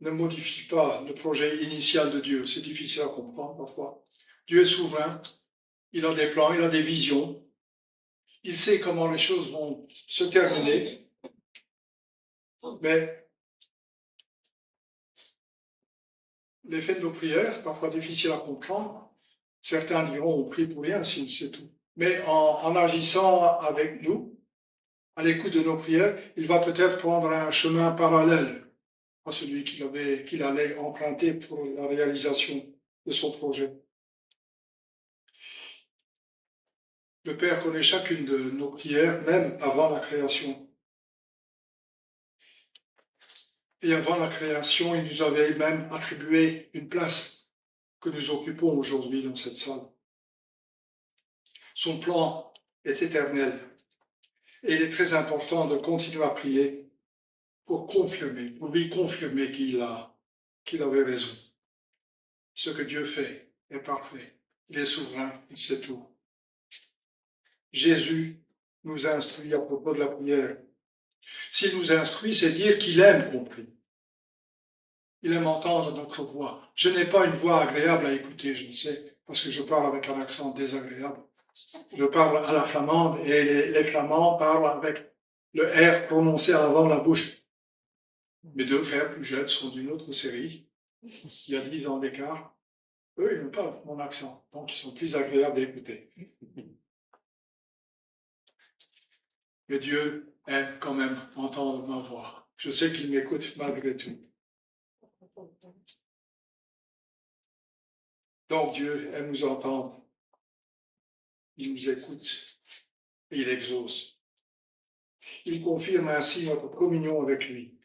Speaker 4: ne modifient pas le projet initial de Dieu. C'est difficile à comprendre parfois. Dieu est souverain. Il a des plans, il a des visions. Il sait comment les choses vont se terminer. Mais l'effet de nos prières, parfois difficile à comprendre, certains diront on prie pour rien, c'est tout. Mais en agissant avec nous, à l'écoute de nos prières, il va peut-être prendre un chemin parallèle à celui qu'il allait emprunter pour la réalisation de son projet. Le Père connaît chacune de nos prières, même avant la création. Et avant la création, il nous avait même attribué une place que nous occupons aujourd'hui dans cette salle. Son plan est éternel. Et il est très important de continuer à prier pour lui confirmer qu'il avait raison. Ce que Dieu fait est parfait. Il est souverain, il sait tout. Jésus nous instruit à propos de la prière. S'il nous instruit, c'est dire qu'il aime qu'on prie. Il aime entendre notre voix. Je n'ai pas une voix agréable à écouter, je le sais, parce que je parle avec un accent désagréable. Je parle à la flamande et les flamands parlent avec le R prononcé à l'avant de la bouche. Mes 2 frères plus jeunes sont d'une autre série. Il y a 10 ans d'écart. Eux, ils n'ont pas mon accent, donc ils sont plus agréables à écouter. Mais Dieu aime quand même entendre ma voix. Je sais qu'il m'écoute malgré tout. Donc Dieu aime nous entendre. Il nous écoute et il exauce. Il confirme ainsi notre communion avec lui.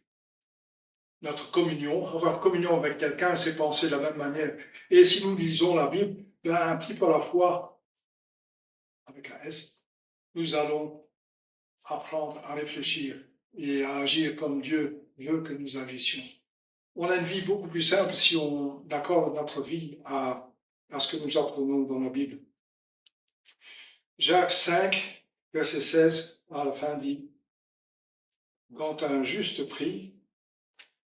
Speaker 4: Notre communion, avoir communion avec quelqu'un, c'est penser de la même manière. Et si nous lisons la Bible, un petit peu à la fois, avec un S, nous allons apprendre à réfléchir et à agir comme Dieu veut que nous agissions. On a une vie beaucoup plus simple si on accorde notre vie à ce que nous apprenons dans la Bible. Jacques 5, verset 16, à la fin dit, « Quand un juste prie,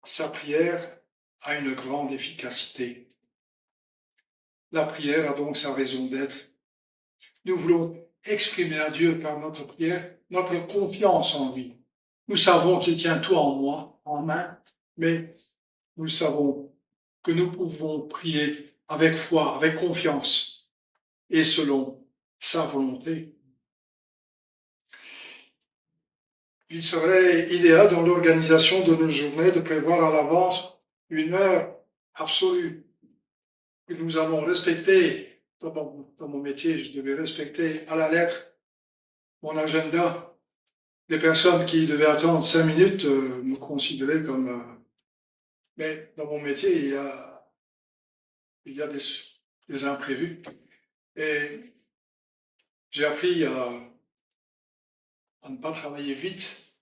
Speaker 4: sa prière a une grande efficacité. » La prière a donc sa raison d'être. Nous voulons exprimer à Dieu par notre prière notre confiance en lui. Nous savons qu'il tient tout en main, mais nous savons que nous pouvons prier avec foi, avec confiance et selon sa volonté. Il serait idéal dans l'organisation de nos journées de prévoir à l'avance une heure absolue que nous allons respecter. Dans mon métier, je devais respecter à la lettre mon agenda. Des personnes qui devaient attendre 5 minutes me considéraient comme... mais dans mon métier, il y a des imprévus. Et j'ai appris à ne pas travailler vite,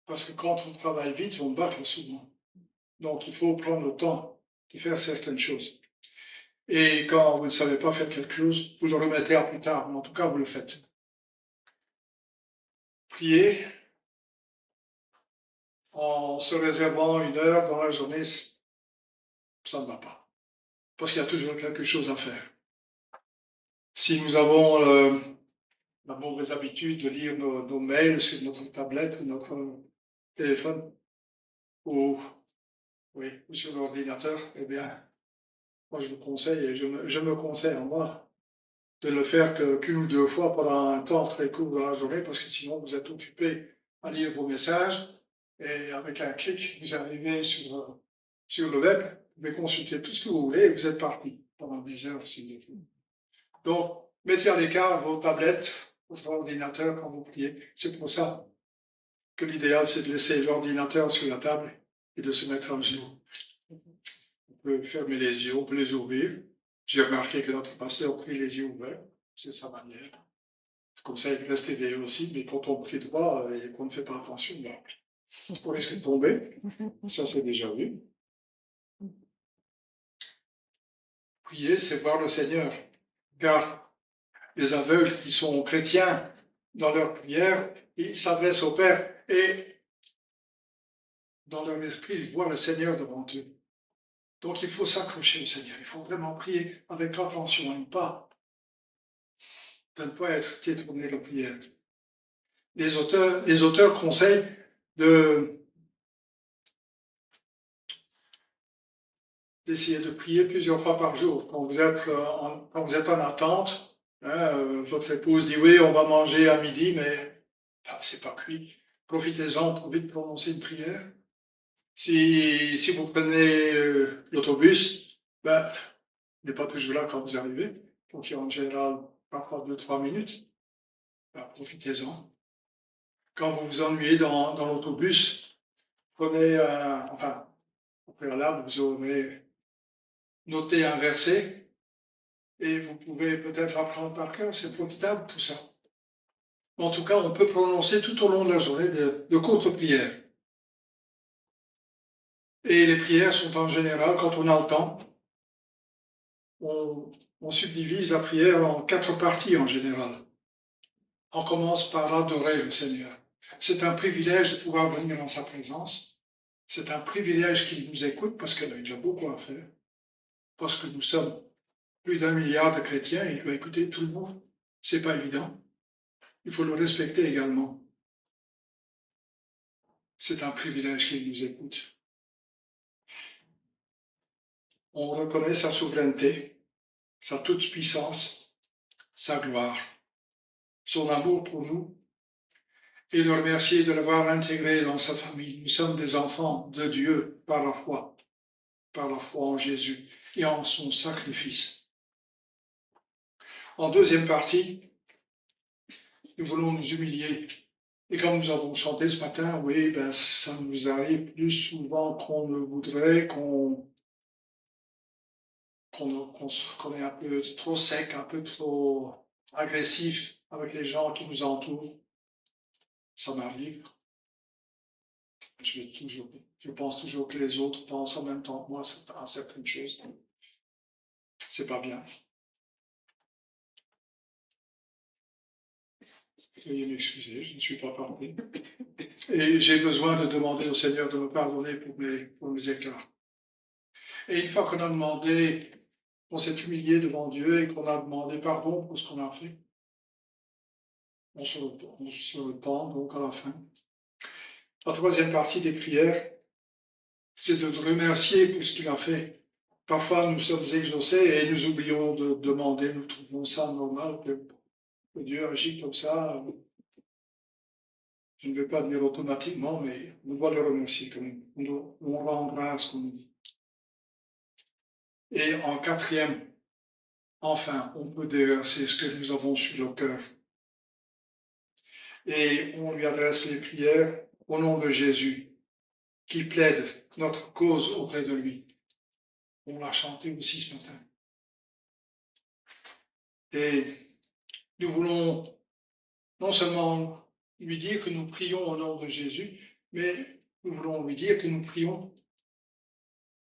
Speaker 4: parce que quand on travaille vite, on bâcle souvent. Donc il faut prendre le temps de faire certaines choses. Et quand vous ne savez pas faire quelque chose, vous le remettez à plus tard, mais en tout cas, vous le faites. Prier en se réservant une heure dans la journée, ça ne va pas. Parce qu'il y a toujours quelque chose à faire. Si nous avons la mauvaise habitude de lire nos mails sur notre tablette ou notre téléphone ou, oui, ou sur l'ordinateur, eh bien, moi je vous conseille, et je me conseille en moi, de le faire qu'une ou deux fois pendant un temps très court dans la journée, parce que sinon vous êtes occupé à lire vos messages, et avec un clic, vous arrivez sur le web, vous pouvez consulter tout ce que vous voulez, et vous êtes parti pendant des heures si vous voulez. Donc, mettez à l'écart vos tablettes, votre ordinateur quand vous priez. C'est pour ça que l'idéal, c'est de laisser l'ordinateur sur la table et de se mettre à genoux. On peut fermer les yeux, on peut les ouvrir. J'ai remarqué que notre pasteur prie les yeux ouverts, c'est sa manière. Comme ça, il reste éveillé aussi, mais quand on prie droit et qu'on ne fait pas attention, ben, on risque de tomber. Ça, c'est déjà vu. Prier, c'est voir le Seigneur. Car les aveugles, ils sont chrétiens dans leur prière, ils s'adressent au Père et dans leur esprit, ils voient le Seigneur devant eux. Donc il faut s'accrocher au Seigneur, il faut vraiment prier avec attention et de ne pas être détourné de la prière. Les auteurs conseillent d'essayer de prier plusieurs fois par jour. Quand vous êtes en attente, votre épouse dit oui, on va manger à midi, mais c'est pas cuit. Profitez-en pour vite prononcer une prière. Si vous prenez l'autobus, il n'est pas toujours là quand vous arrivez. Donc il y a en général parfois 2-3 minutes. Profitez-en. Quand vous vous ennuyez dans l'autobus, prenez au préalable, vous aurez noté un verset et vous pouvez peut-être apprendre par cœur, c'est profitable tout ça. En tout cas, on peut prononcer tout au long de la journée de courtes prières. Et les prières sont en général, quand on a le temps, on subdivise la prière en 4 parties en général. On commence par adorer le Seigneur. C'est un privilège de pouvoir venir dans sa présence. C'est un privilège qu'il nous écoute parce qu'il a déjà beaucoup à faire. Parce que nous sommes plus d'1 milliard de chrétiens et il doit écouter tout le monde. C'est pas évident. Il faut le respecter également. C'est un privilège qu'il nous écoute. On reconnaît sa souveraineté, sa toute-puissance, sa gloire, son amour pour nous, et le remercier de l'avoir intégré dans sa famille. Nous sommes des enfants de Dieu par la foi en Jésus et en son sacrifice. En deuxième partie, nous voulons nous humilier. Et comme nous avons chanté ce matin, oui, ça nous arrive plus souvent qu'on le voudrait, qu'on est un peu trop sec, un peu trop agressif avec les gens qui nous entourent. Ça m'arrive. Je pense toujours que les autres pensent en même temps que moi à certaines choses. C'est pas bien. Veuillez m'excuser, je ne suis pas parlé. Et j'ai besoin de demander au Seigneur de me pardonner pour mes écarts. Et une fois qu'on a demandé, on s'est humilié devant Dieu et qu'on a demandé pardon pour ce qu'on a fait, on se repent donc à la fin. La troisième partie des prières, c'est de remercier pour ce qu'il a fait. Parfois, nous sommes exaucés et nous oublions de demander, nous trouvons ça normal que Dieu agit comme ça. Je ne veux pas dire automatiquement, mais on doit le remercier quand même. On rend grâce, comme on dit. Et en quatrième, enfin, on peut déverser ce que nous avons sur le cœur. Et on lui adresse les prières au nom de Jésus, qui plaide notre cause auprès de lui. On l'a chanté aussi ce matin. Et nous voulons non seulement lui dire que nous prions au nom de Jésus, mais nous voulons lui dire que nous prions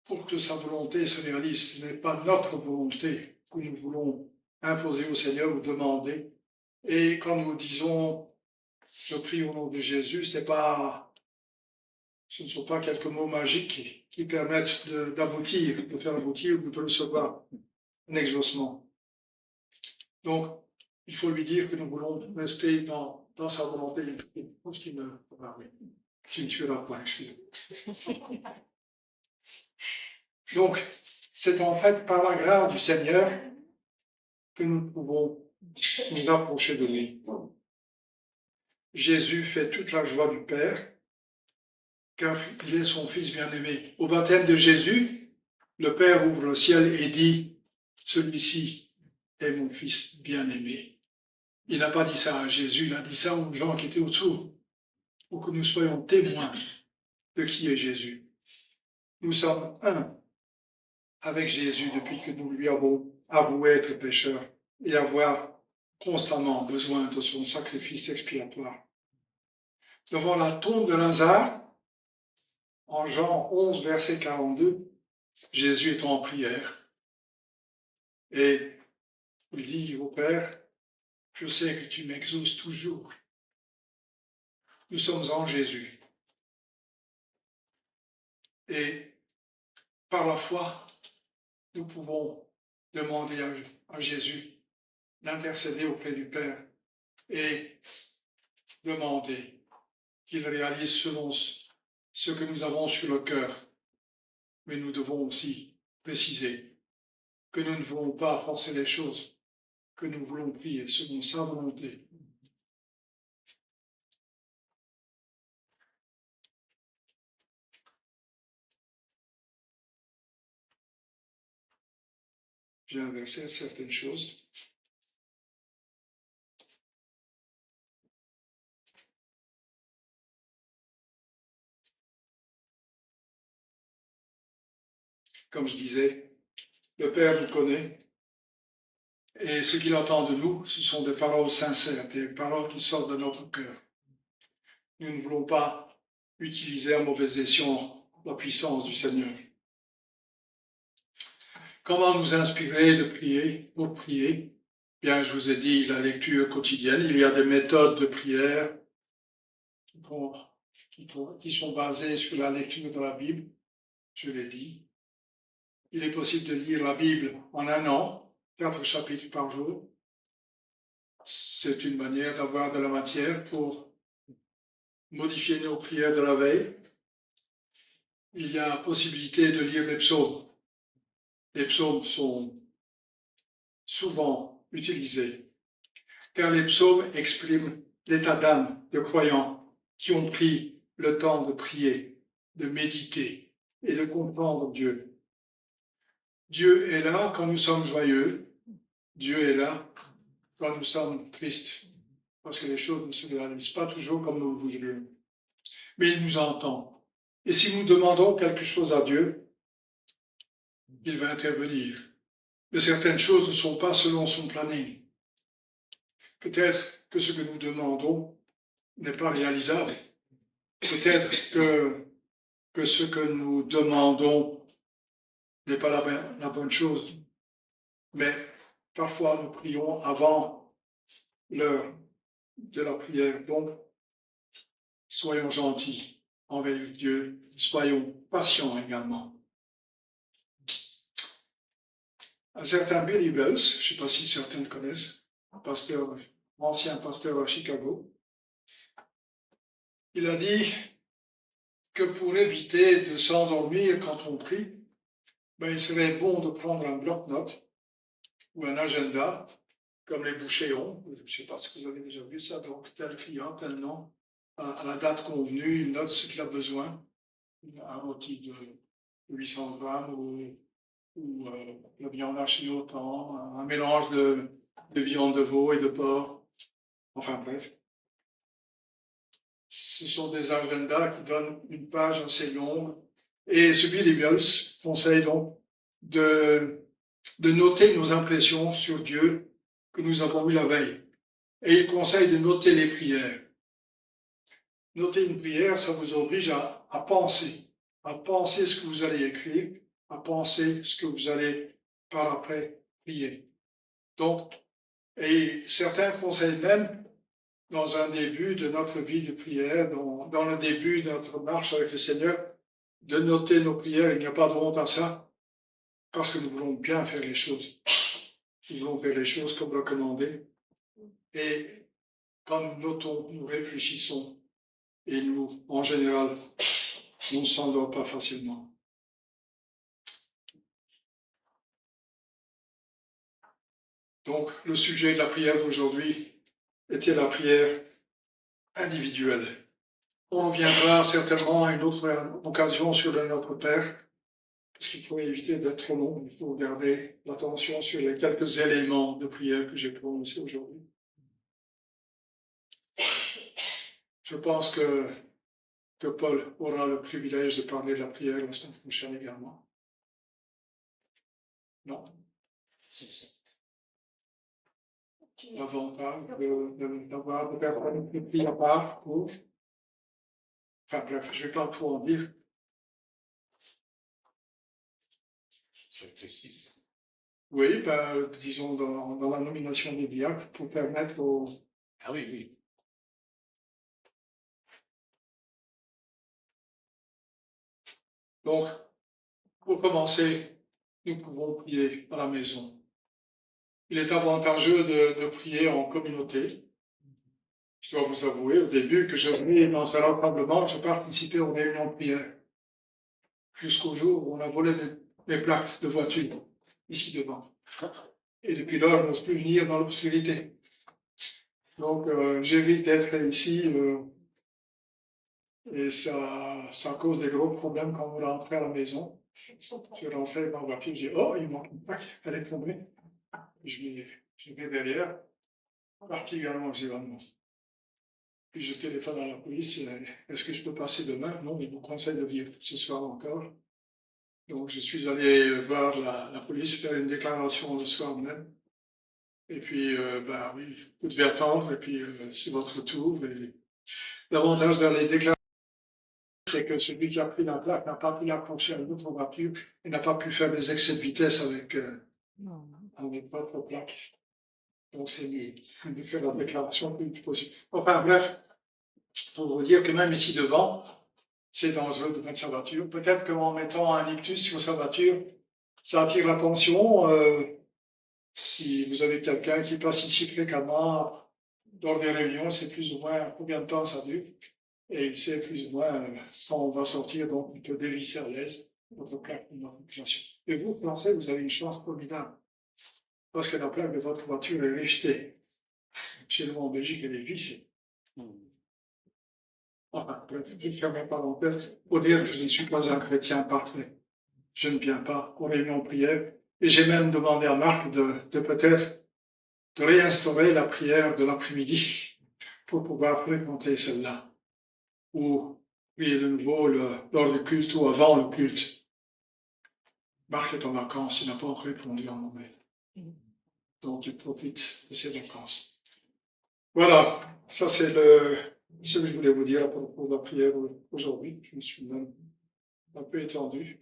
Speaker 4: pour que sa volonté se réalise. Ce n'est pas notre volonté que nous voulons imposer au Seigneur ou demander. Et quand nous disons « je prie au nom de Jésus », ce n'est pas Ce ne sont pas quelques mots magiques qui permettent d'aboutir, de faire aboutir ou de recevoir un exaucement. Donc, il faut lui dire que nous voulons rester dans sa volonté. Ce qui me... Ah oui, tu ne tueras pas, je suis. Donc, c'est en fait par la grâce du Seigneur que nous pouvons nous approcher de lui. Jésus fait toute la joie du Père, car il est son Fils bien-aimé. Au baptême de Jésus, le Père ouvre le ciel et dit, celui-ci est mon Fils bien-aimé. Il n'a pas dit ça à Jésus, il a dit ça aux gens qui étaient autour, pour que nous soyons témoins de qui est Jésus. Nous sommes un avec Jésus depuis que nous lui avons avoué être pécheurs et avoir constamment besoin de son sacrifice expiatoire. Devant la tombe de Lazare, en Jean 11, verset 42, Jésus est en prière et il dit au Père, je sais que tu m'exauces toujours. Nous sommes en Jésus. Et par la foi, nous pouvons demander à Jésus d'intercéder auprès du Père et demander qu'il réalise selon ce que nous avons sur le cœur. Mais nous devons aussi préciser que nous ne voulons pas forcer les choses, que nous voulons prier selon sa volonté. J'ai inversé certaines choses. Comme je disais, le Père nous connaît et ce qu'il attend de nous, ce sont des paroles sincères, des paroles qui sortent de notre cœur. Nous ne voulons pas utiliser à mauvais escient la puissance du Seigneur. Comment nous inspirer de prier, pour prier? Bien, je vous ai dit la lecture quotidienne. Il y a des méthodes de prière qui sont basées sur la lecture de la Bible. Je l'ai dit. Il est possible de lire la Bible en un an, 4 chapitres par jour. C'est une manière d'avoir de la matière pour modifier nos prières de la veille. Il y a possibilité de lire les psaumes. Les psaumes sont souvent utilisés, car les psaumes expriment l'état d'âme de croyants qui ont pris le temps de prier, de méditer et de comprendre Dieu. Dieu est là quand nous sommes joyeux, Dieu est là quand nous sommes tristes, parce que les choses ne se réalisent pas toujours comme nous le voudrions. Mais il nous entend. Et si nous demandons quelque chose à Dieu, il va intervenir. Mais certaines choses ne sont pas selon son planning. Peut-être que ce que nous demandons n'est pas réalisable. Peut-être que ce que nous demandons n'est pas la bonne chose. Mais parfois nous prions avant l'heure de la prière. Donc, soyons gentils envers Dieu, soyons patients également. Un certain Billy Wells, je ne sais pas si certains le connaissent, ancien pasteur à Chicago, il a dit que pour éviter de s'endormir quand on prie, il serait bon de prendre un bloc-notes ou un agenda, comme les bouchers ont. Je ne sais pas si vous avez déjà vu ça, donc tel client, tel nom, à la date convenue, il note ce qu'il a besoin, un rôti de 800 grammes ou la viande hachée autant, un mélange de viande de veau et de porc, enfin bref. Ce sont des agendas qui donnent une page assez longue. Et ce Billy Wells conseille donc de noter nos impressions sur Dieu que nous avons eues la veille. Et il conseille de noter les prières. Noter une prière, ça vous oblige à penser ce que vous allez écrire, à penser ce que vous allez par après prier. Donc, et certains conseillent même dans un début de notre vie de prière, dans le début de notre marche avec le Seigneur, de noter nos prières. Il n'y a pas de honte à ça, parce que nous voulons bien faire les choses. Nous voulons faire les choses comme recommandé. Et quand nous notons, nous réfléchissons, et nous, en général, nous ne s'endort pas facilement. Donc, le sujet de la prière d'aujourd'hui était la prière individuelle. On viendra certainement à une autre occasion sur le Notre Père, parce qu'il faut éviter d'être trop long. Il faut garder l'attention sur les quelques éléments de prière que j'ai prononcés aujourd'hui. Je pense que Paul aura le privilège de parler de la prière la semaine prochaine également. Non. L'avantage d'avoir des personnes qui prient à part pour... Enfin bref, je ne vais pas trop en dire.
Speaker 5: Chapitre 6.
Speaker 4: Oui, ben, disons dans la nomination des diacres pour permettre aux...
Speaker 5: Ah oui, oui.
Speaker 4: Donc, pour commencer, nous pouvons prier à la maison. Il est avantageux de prier en communauté. Je dois vous avouer, au début que je venais dans un rassemblement, je participais aux réunions de prière. Jusqu'au jour où on a volé mes plaques de voiture, ici devant. Et depuis lors, je n'ose plus venir dans l'obscurité. Donc, j'évite d'être ici, et ça cause des gros problèmes quand vous rentrez à la maison. Je vais rentrer dans la voiture, je dis, oh, il manque une plaque, elle est tombée. Je vais derrière, particulièrement généralement. Puis je téléphone à la police, est-ce que je peux passer demain? Non, ils vous conseillent de venir ce soir encore. Donc je suis allé voir la police, faire une déclaration le soir même. Et puis, ben oui, vous devez attendre, et puis c'est votre tour. Et l'avantage dans les déclarations, c'est que celui qui a pris la plaque n'a pas pu l'accrocher à une autre voiture et n'a pas pu faire des excès de vitesse avec votre plaque. Donc c'est mieux de faire la déclaration le plus vite possible. Enfin bref, pour vous dire que même ici devant, c'est dangereux de mettre sa voiture. Peut-être qu'en mettant un ictus sur sa voiture, ça attire l'attention. Si vous avez quelqu'un qui passe ici fréquemment, lors des réunions, c'est plus ou moins combien de temps ça dure. Et il sait plus ou moins quand on va sortir, donc il peut dévisser à l'aise votre plaque d'immatriculation. Et vous, Français, vous avez une chance formidable. Parce que la plaque de votre voiture est rivetée. Chez nous, en Belgique, elle est vissée. Enfin, je ferme ma parenthèse pour dire que je ne suis pas un chrétien parfait. Je ne viens pas aux réunions de prière. Et j'ai même demandé à Marc de peut-être de réinstaurer la prière de l'après-midi pour pouvoir fréquenter celle-là. Ou prier de nouveau lors du culte ou avant le culte. Marc est en vacances, il n'a pas encore répondu à mon mail. Donc il profite de ses vacances. Voilà, ça c'est ce que je voulais vous dire à propos de la prière aujourd'hui. Je me suis même un peu étendu.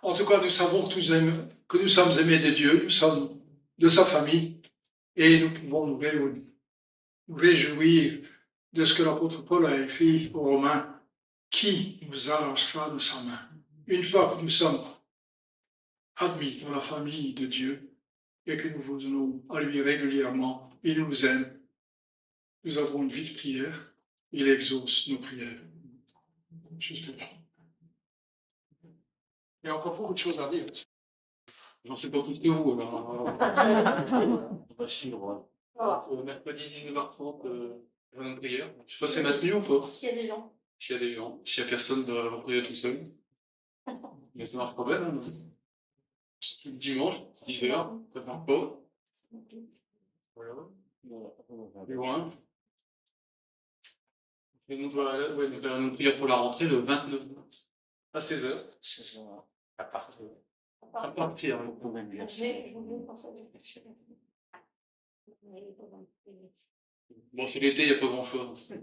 Speaker 4: En tout cas, nous savons que nous sommes aimés de Dieu, nous sommes de sa famille, et nous pouvons nous réjouir de ce que l'apôtre Paul a écrit aux Romains. Qui nous arrachera de sa main? Une fois que nous sommes admis dans la famille de Dieu et que nous venons à lui régulièrement, il nous aime. Nous avons une vie de prière, il exauce nos prières. Juste là. Il y a encore beaucoup de choses à dire. J'en sais pas plus que vous. Mercredi 19h30, une prière. Ça c'est maintenu ou pas?
Speaker 2: S'il y a des gens.
Speaker 4: S'il y a des gens. S'il y a personne, de la prière tout seul. Mais ça marche pas bien. Hein. Dimanche, 10h, ça ne marche pas. Voilà. Plus loin. Et nous voilà, nous faire une prière pour la rentrée le 29 août à 16h. 16h. À partir. À partir. Bon, c'est l'été, il n'y a pas grand-chose.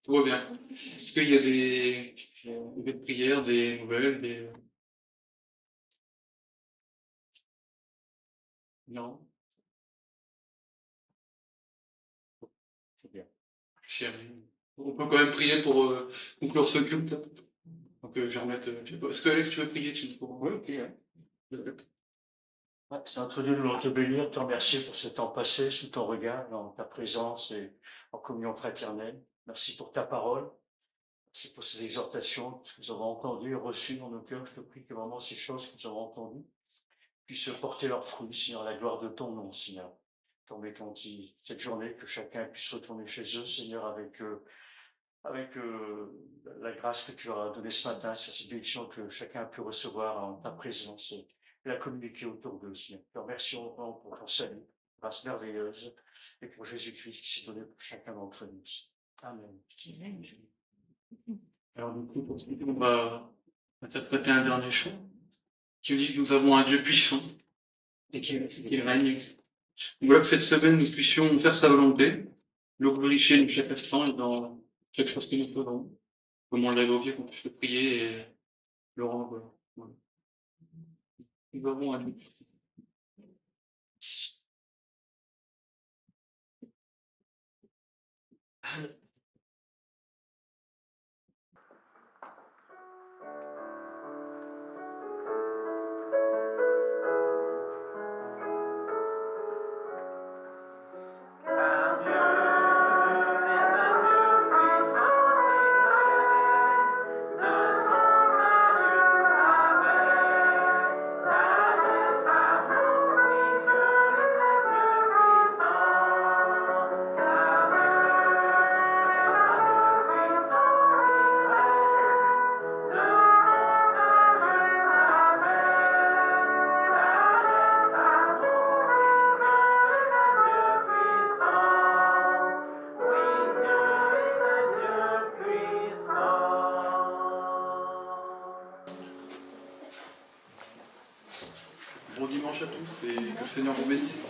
Speaker 4: Tout va bien. Est-ce qu'il y a des prières, des nouvelles, des... Non.
Speaker 1: Si, on peut quand même prier pour conclure ce culte. Donc je vais remettre. Je sais pas. Est-ce que Alex, tu veux prier
Speaker 6: Oui, ok. Ouais, Saint Dieu, nous voulons te bénir, te remercier pour ce temps passé sous ton regard, dans ta présence et en communion fraternelle. Merci pour ta parole. Merci pour ces exhortations que nous avons entendues et reçues dans nos cœurs. Je te prie que vraiment ces choses que nous avons entendues puissent porter leurs fruits, Seigneur, à la gloire de ton nom, Seigneur. Tomber conti cette journée, que chacun puisse retourner chez eux, Seigneur, avec la grâce que tu as donnée ce matin, sur cette bénédiction que chacun a pu recevoir en ta présence et la communiquer autour d'eux, Seigneur. Te remercions pour ton salut, grâce merveilleuse, et pour Jésus-Christ qui s'est donné pour chacun d'entre nous. Amen.
Speaker 1: Alors du coup, on va interpréter un dernier chant qui nous dit que nous avons un Dieu puissant et qu'il règne. Voilà que cette semaine, nous puissions faire sa volonté, le glorifier de chaque instant et dans chaque chose que nous faisons. Comme on l'a évoqué, qu'on puisse le prier et le rendre. Voilà. Nous avons un Dieu puissant. Bon dimanche à tous et que le Seigneur vous bénisse.